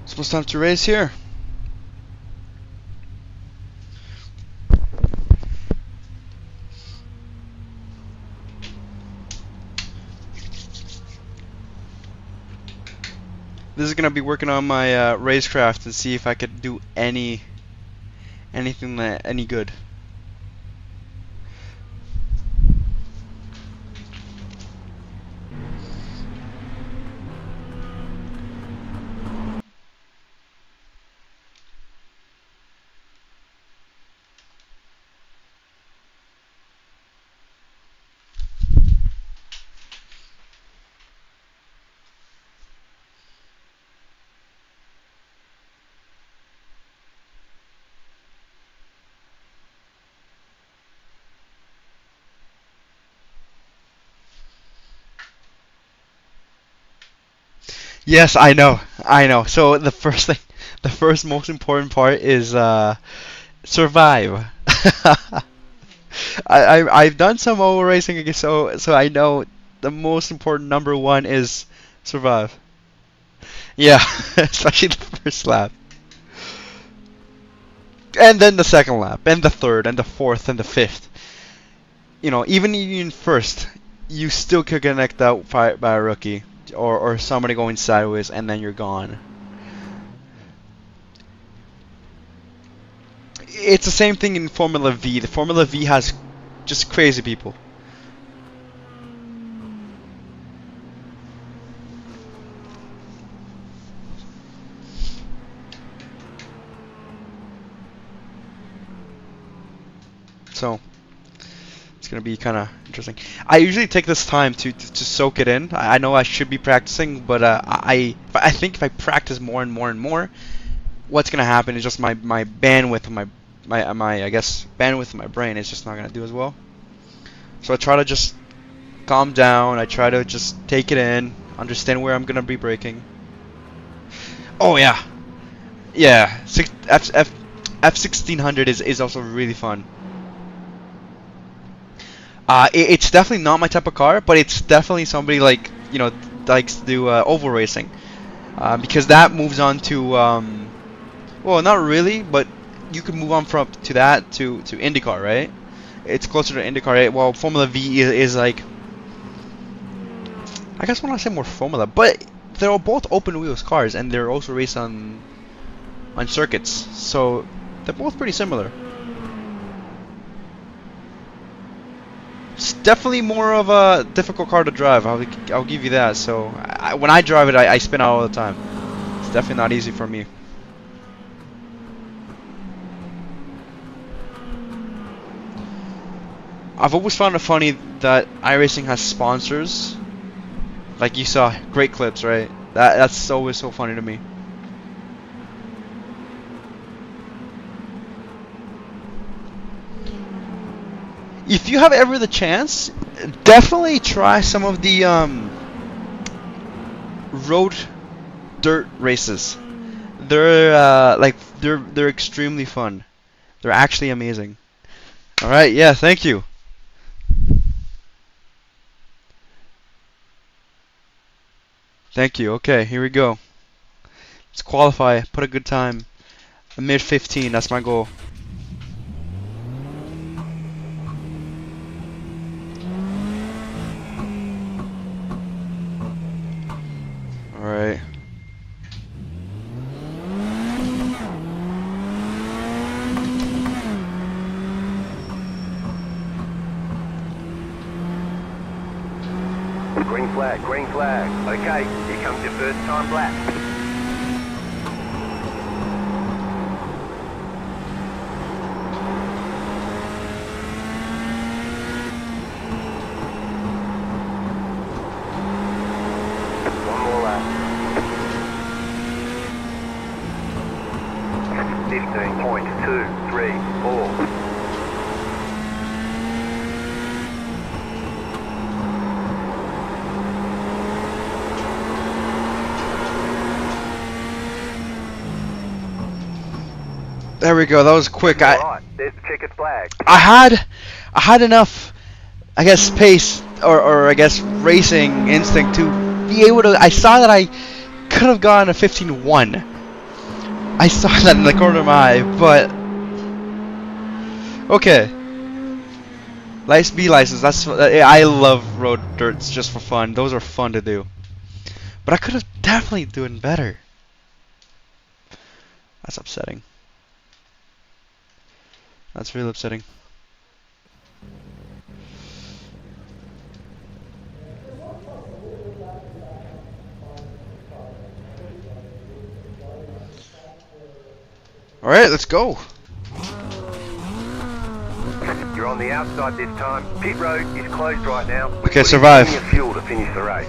It's almost time to race here. This is gonna be working on my racecraft and see if I could do anything any good. Yes, I know. So the first thing, the first most important part is survive. I've done some oval racing, so I know the most important number one is survive. Yeah, especially the first lap, and then the second lap, and the third, and the fourth, and the fifth. You know, even in first, you still could get knocked out by a rookie or somebody going sideways, and then you're gone. It's the same thing in Formula V. The Formula V has just crazy people. So It's gonna be kind of interesting. I usually take this time to soak it in. I know I should be practicing, but I think if I practice more and more and more, what's gonna happen is just my bandwidth of my I guess bandwidth of my brain is just not gonna do as well. So I try to just calm down. I try to just take it in, understand where I'm gonna be braking. Oh yeah, yeah. F1600 is also really fun. It's definitely not my type of car, but it's definitely somebody like likes to do oval racing, because that moves on to well, not really, but you could move on from to that to IndyCar, right? It's closer to IndyCar, right? Well, Formula V is like, I guess when I say more Formula, but they're both open wheels cars, and they're also raced on circuits, so they're both pretty similar. It's definitely more of a difficult car to drive. I'll give you that. So when I drive it, I spin out all the time. It's definitely not easy for me. I've always found it funny that iRacing has sponsors. Like you saw, Great Clips, right? That's always so funny to me. If you have ever the chance, definitely try some of the road dirt races. They're they're extremely fun. They're actually amazing. All right, yeah, thank you. Thank you. Okay, here we go. Let's qualify. Put a good time. A mid 15. That's my goal. Alright.
Green flag, green flag. Okay, here comes your first time lap. One more lap. 15.234.
There we go. That was quick.
Alright, there's the checkered flag.
I had enough, I guess, pace or I guess racing instinct to be able to. I saw that I could have gone a 15-1. I saw that in the corner of my eye, but okay. License B license. That's I love road dirts just for fun. Those are fun to do. But I could have definitely done better. That's upsetting. That's really upsetting. Alright, let's go.
You're on the outside this time. Pit road is closed right now.
Okay, survive.
Plenty of fuel to finish the race.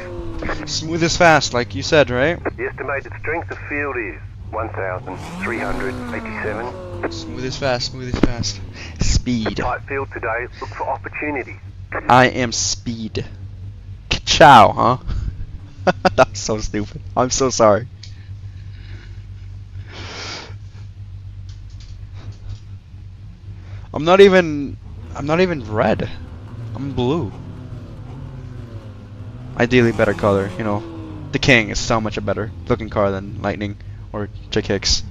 Smooth as fast, like you said, right?
The estimated strength of field is 1,387.
Smooth as fast, smooth as fast. Speed.
Tight field today. Look for opportunities.
I am speed. Ka-chow, huh? That's so stupid. I'm so sorry. I'm not even red. I'm blue. Ideally better color, you know. The King is so much a better looking car than Lightning or Chick Hicks.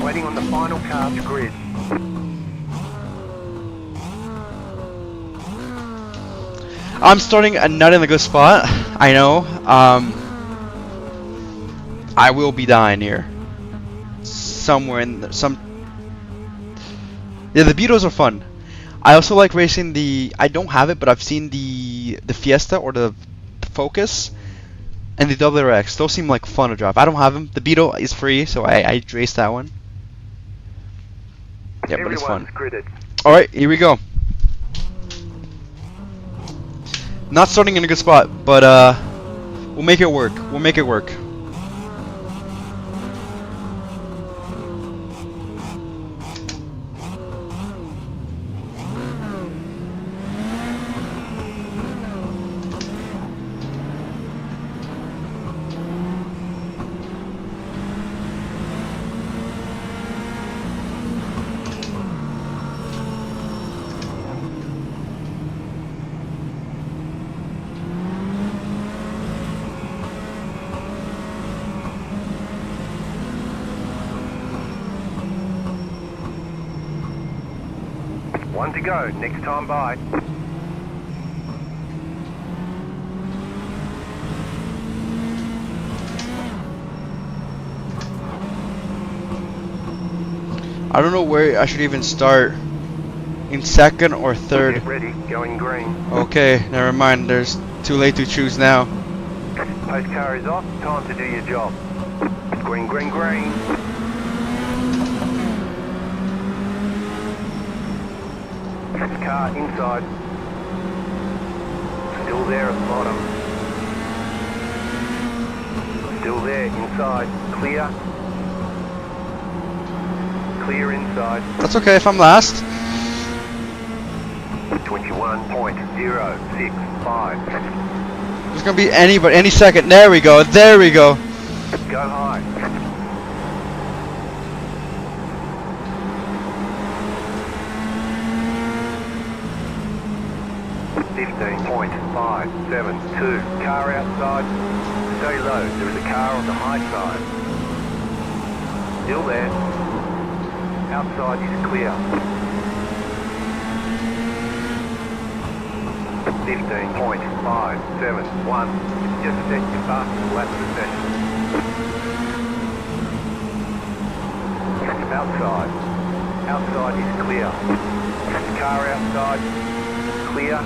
Waiting on the final car to grid.
I'm starting not in a good spot. I know. I will be dying here. Somewhere in some. Yeah, the Beetles are fun. I also like racing the. I don't have it, but I've seen the Fiesta or the Focus and the WRX. Those seem like fun to drive. I don't have them. The Beetle is free, so I race that one. Yeah, but it's fun.
Everyone's gridded.
All right, here we go. Not starting in a good spot, but we'll make it work. We'll make it work.
One to go, next time by.
I don't know where I should even start. In second or third.
Get ready, going green.
Okay, never mind. There's too late to choose now.
Post car is off, time to do your job. Green, green, green. Car inside. Still there at the bottom. Still there inside. Clear. Clear inside.
That's okay if I'm last.
21.065.
There's gonna be anybody any second. There we go. There we go.
Go high. .572. Car outside. Stay low. There is a car on the high side. Still there. Outside is clear. 15.571. Just set your fastest lap of the session. Outside. Outside is clear. Car outside. Clear.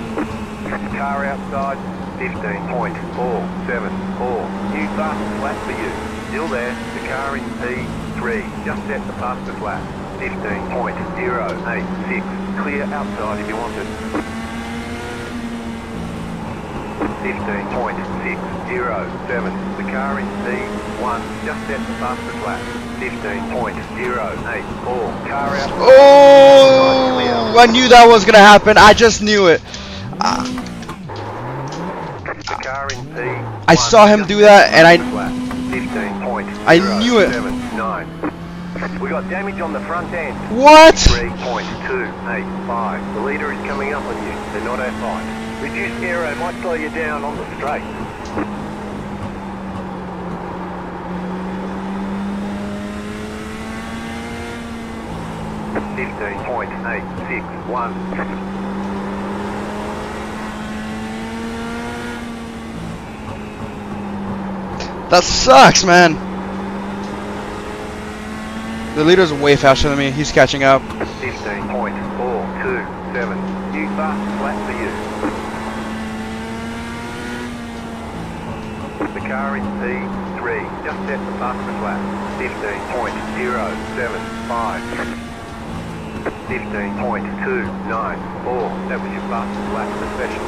Car outside. 15.474. New fastest lap for you. Still there. The car in P3. Just set the fastest lap. 15.086. Clear outside if you want it. 15.607. The car in C1. Just set the fastest lap. 15.084. Car out.
Oh! I knew that was gonna happen. I just knew it.
The car in P1.
I saw him do that, and I
15.079.
knew it.
We got damage on the front end.
What?
3.285. The leader is coming up on you. They're not at fight. Reduced aero might slow you down on the straight. .861.
That sucks, man. The leader's way faster than me. He's catching up.
15.427. New fastest lap for you. The car in P3. Just set the fastest lap. 15.075. 15.294. That was your fastest lap of the session.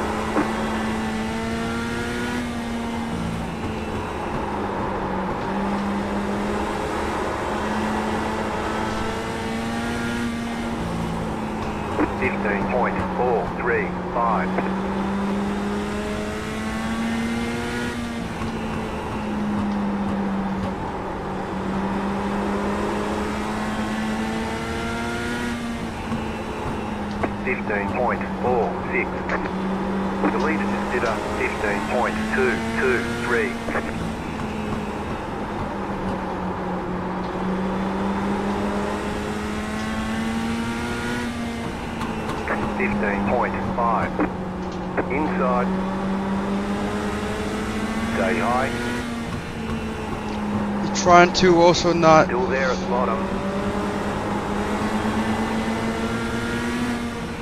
.435. .446. The leader just did a 15.223. 15.5. Inside. Stay high.
Trying to also not.
Still there at the bottom.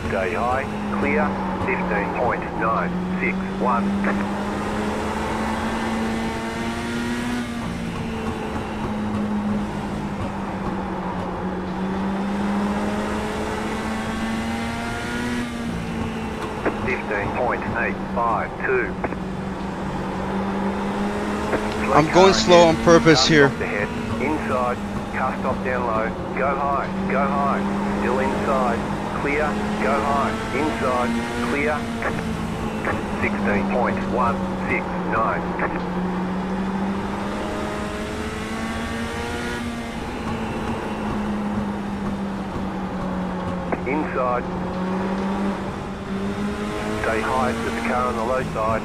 Stay Stay high, clear, 15.961. 15.852.
I'm going slow on purpose here.
Inside, car stop down low, go high, still inside, clear, go high, inside, clear, 16.169. Inside, stay high to the car on the low side,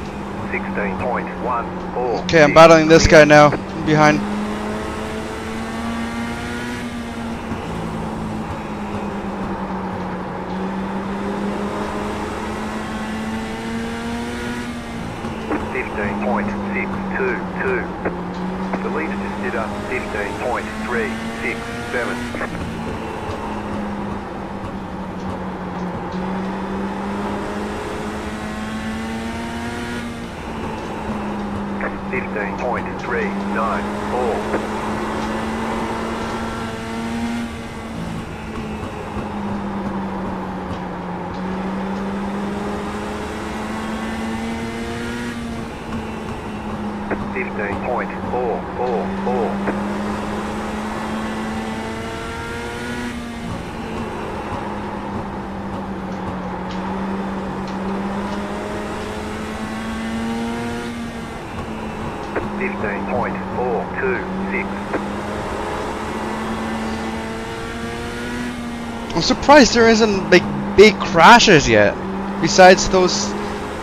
16.14.
Okay, I'm battling this guy now, behind.
The leader just did a 15.367. 15.394.
I'm surprised there isn't like big crashes yet, besides those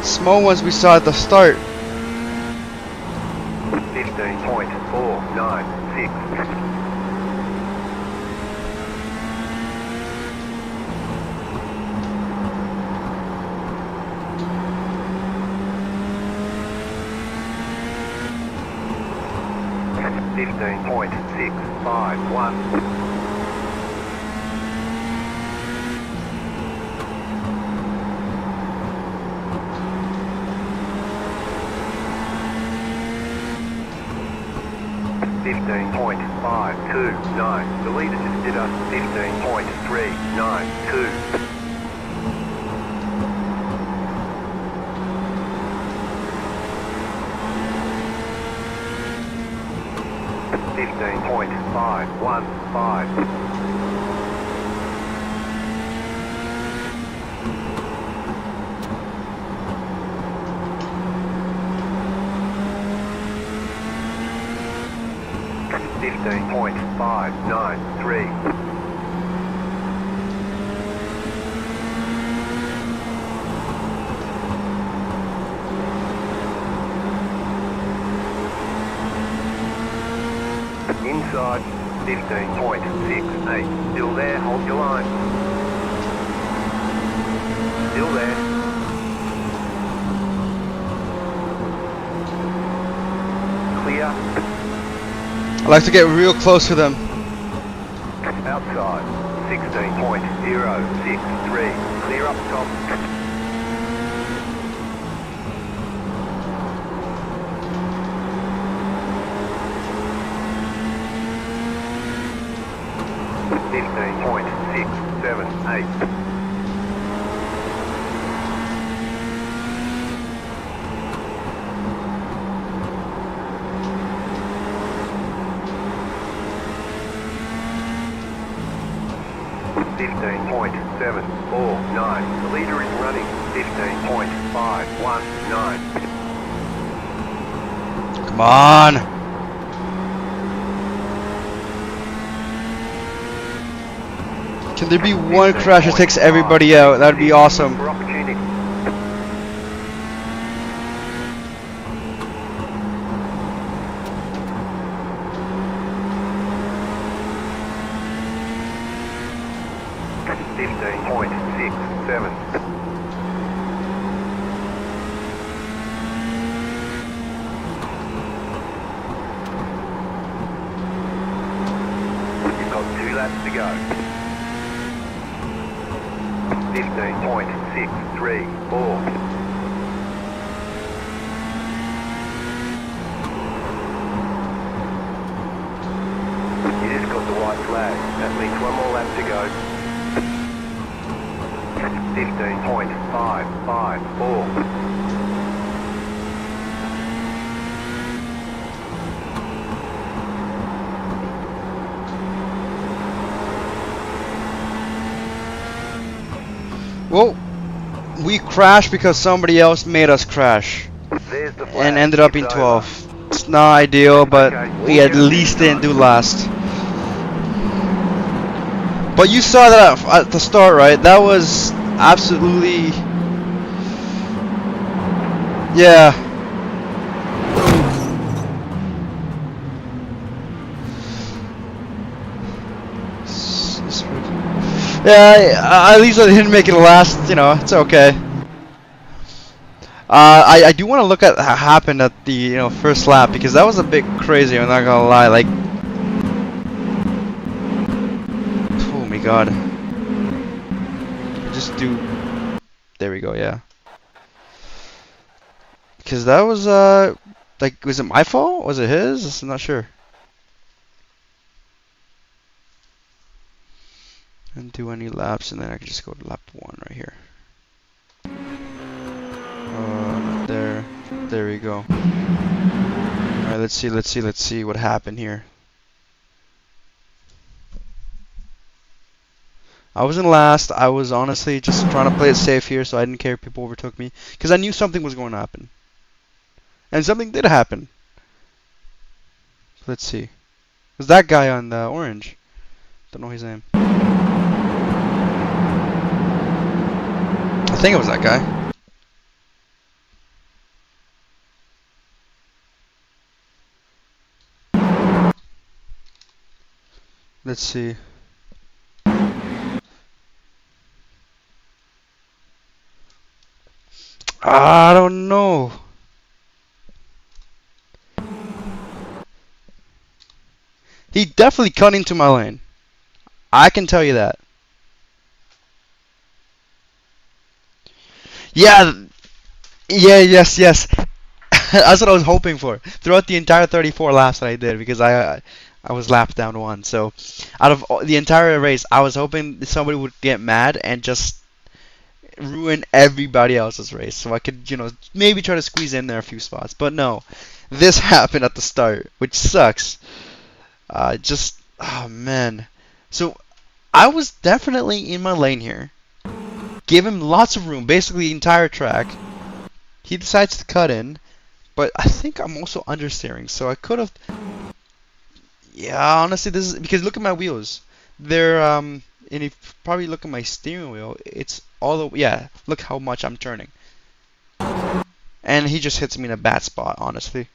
small ones we saw at the start.
15.496. The leader just did a 15.392. 15.515. .593. 15.68. Still there, hold your line. Still there. Clear.
I like to get real close to them.
Outside, 16.063. Clear up top. .678. 15.749. The leader is running 15.519.
Come on. Can there be one crash that takes everybody out? That would be awesome.
For opportunity. .667. You've got 2 laps to go. 15.634. You just got the white flag. That means one more lap to go. 15.554.
Well, we crashed because somebody else made us crash
There's the flag.
and ended up in
It's
12th.
over.
It's not ideal, but
Okay,
we
we'll
at
get it
least
this
didn't
time.
do last. But you saw that at the start, right? That was absolutely... Yeah. Yeah, at least I didn't make it last, you know, it's okay. I do want to look at what happened at the first lap because that was a bit crazy. I'm not gonna lie. Like, oh my god, just do. There we go. Yeah, because that was like, was it my fault? Was it his? I'm not sure. And do any laps, and then I can just go to lap 1 right here. Not there. There we go. All right, let's see what happened here. I was in last. I was honestly just trying to play it safe here, so I didn't care if people overtook me. Because I knew something was going to happen. And something did happen. Let's see. It was that guy on the orange. Don't know his name. I think it was that guy. Let's see. I don't know. He definitely cut into my lane. I can tell you that. Yeah, yes. That's what I was hoping for. Throughout the entire 34 laps that I did, because I was lapped down 1. So, out of the entire race, I was hoping somebody would get mad and just ruin everybody else's race, so I could, maybe try to squeeze in there a few spots. But no, this happened at the start, which sucks. Oh man. So I was definitely in my lane here. Gave him lots of room, basically the entire track. He decides to cut in, but I think I'm also understeering, so I could have. Yeah, honestly, this is because look at my wheels. They're and if you probably look at my steering wheel, it's all the yeah. Look how much I'm turning, and he just hits me in a bad spot. Honestly,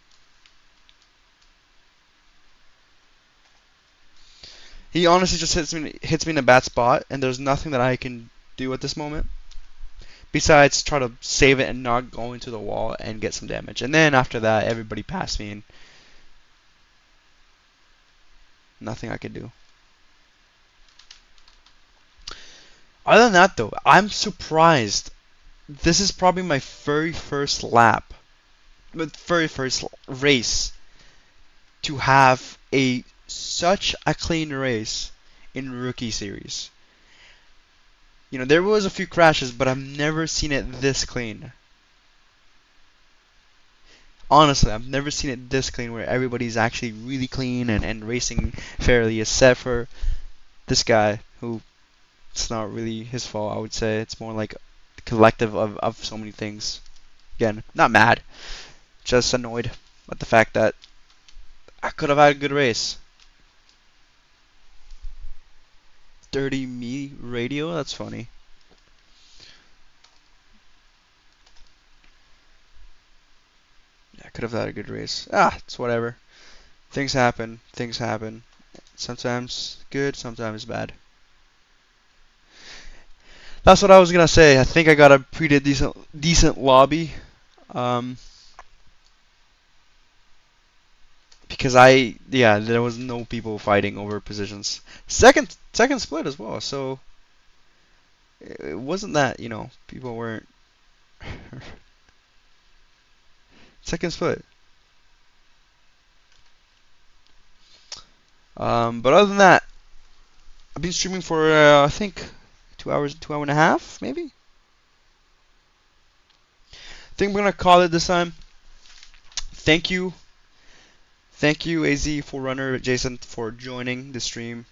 he honestly just hits me in a bad spot, and there's nothing that I can do at this moment besides try to save it and not go into the wall and get some damage. And then after that, everybody passed me, and nothing I could do. Other than that, though, I'm surprised. This is probably my very first lap, my very first race to have such a clean race in Rookie Series. There was a few crashes, but I've never seen it this clean. Honestly, I've never seen it this clean where everybody's actually really clean and racing fairly, except for this guy who it's not really his fault, I would say. It's more like the collective of so many things. Again, not mad, just annoyed at the fact that I could have had a good race. 30 me radio? That's funny. Yeah, I could have had a good race. It's whatever. Things happen. Things happen. Sometimes good, sometimes bad. That's what I was gonna say. I think I got a pretty decent lobby. Um, because there was no people fighting over positions. Second split as well. So It wasn't that, people weren't second split. But other than that, I've been streaming for I think 2 hours, 2 hour and a half, maybe. I think I'm gonna call it this time. Thank you, thank you, AZ Forerunner, Jason, for joining the stream.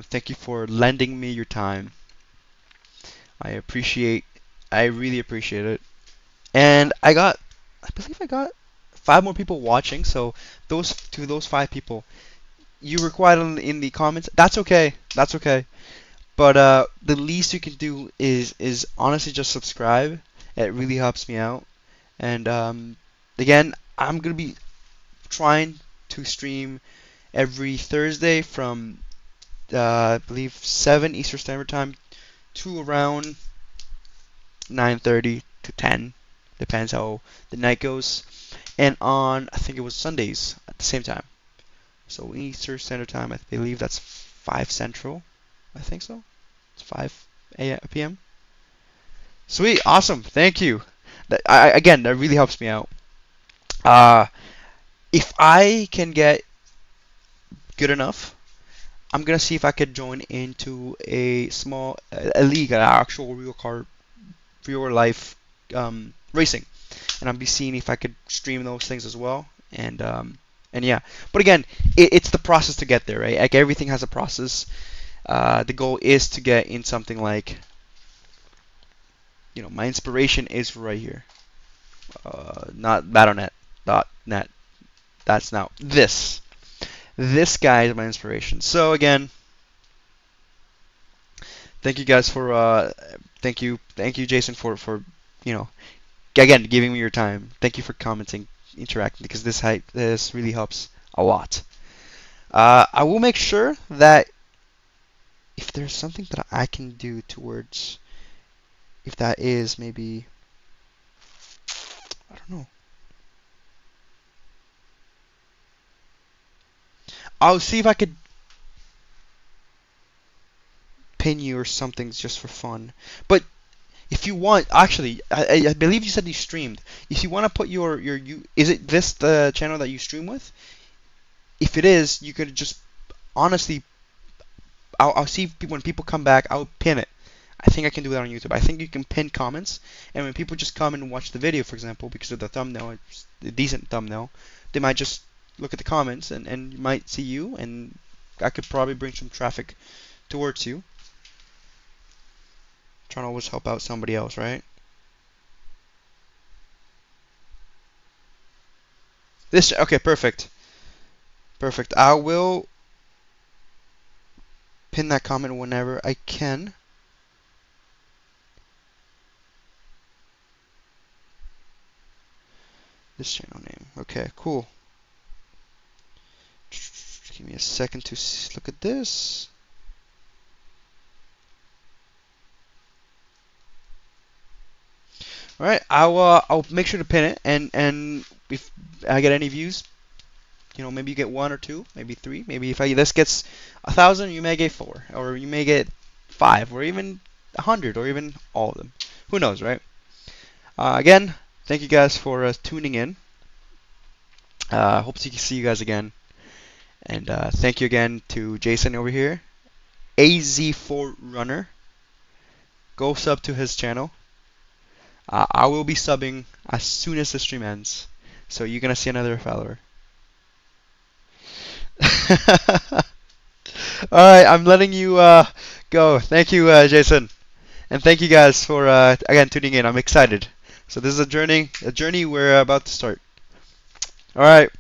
Thank you for lending me your time. I appreciate, I really appreciate it. And I believe I got 5 more people watching. So those 5 people, you were quiet in the comments. That's okay. That's okay. But the least you can do is honestly just subscribe. It really helps me out. And again, I'm gonna be trying to stream every Thursday from I believe 7 Eastern Standard Time to around 9:30 to 10. Depends how the night goes. And on I think it was Sundays at the same time. So Eastern Standard Time, I believe that's 5 Central. I think so. It's 5 p.m. Sweet, awesome, thank you. Again, that really helps me out. Uh, if I can get good enough, I'm gonna see if I could join into a small a league, an actual real life racing, and I'll be seeing if I could stream those things as well. And yeah, but again, it's the process to get there, right? Like everything has a process. The goal is to get in something like, my inspiration is right here. Not Battle.net. That's now this. This guy is my inspiration. So again, thank you guys for thank you Jason for again giving me your time. Thank you for commenting, interacting, because this really helps a lot. I will make sure that if there's something that I can do towards, if that is maybe, I don't know. I'll see if I could pin you or something just for fun. But if you want, actually, I believe you said you streamed. If you want to put is it this the channel that you stream with? If it is, you could just honestly, I'll see when people come back, I'll pin it. I think I can do that on YouTube. I think you can pin comments, and when people just come and watch the video, for example, because of the thumbnail, it's a decent thumbnail, they might just look at the comments and you might see you, and I could probably bring some traffic towards you. Trying to always help out somebody else, right? Okay, perfect. Perfect. I will pin that comment whenever I can. This channel name. Okay, cool. Give me a second to look at this. All right, I'll make sure to pin it, and if I get any views, maybe you get 1 or 2, maybe 3, maybe if this gets 1,000, you may get 4, or you may get 5, or even 100, or even all of them. Who knows, right? Again, thank you guys for tuning in. Hope to see you guys again, and thank you again to Jason over here, AZ4Runner. Go sub to his channel. I will be subbing as soon as the stream ends, so you're gonna see another follower. Alright, I'm letting you go. Thank you, Jason. And thank you guys for again tuning in. I'm excited. So this is a journey we're about to start. Alright.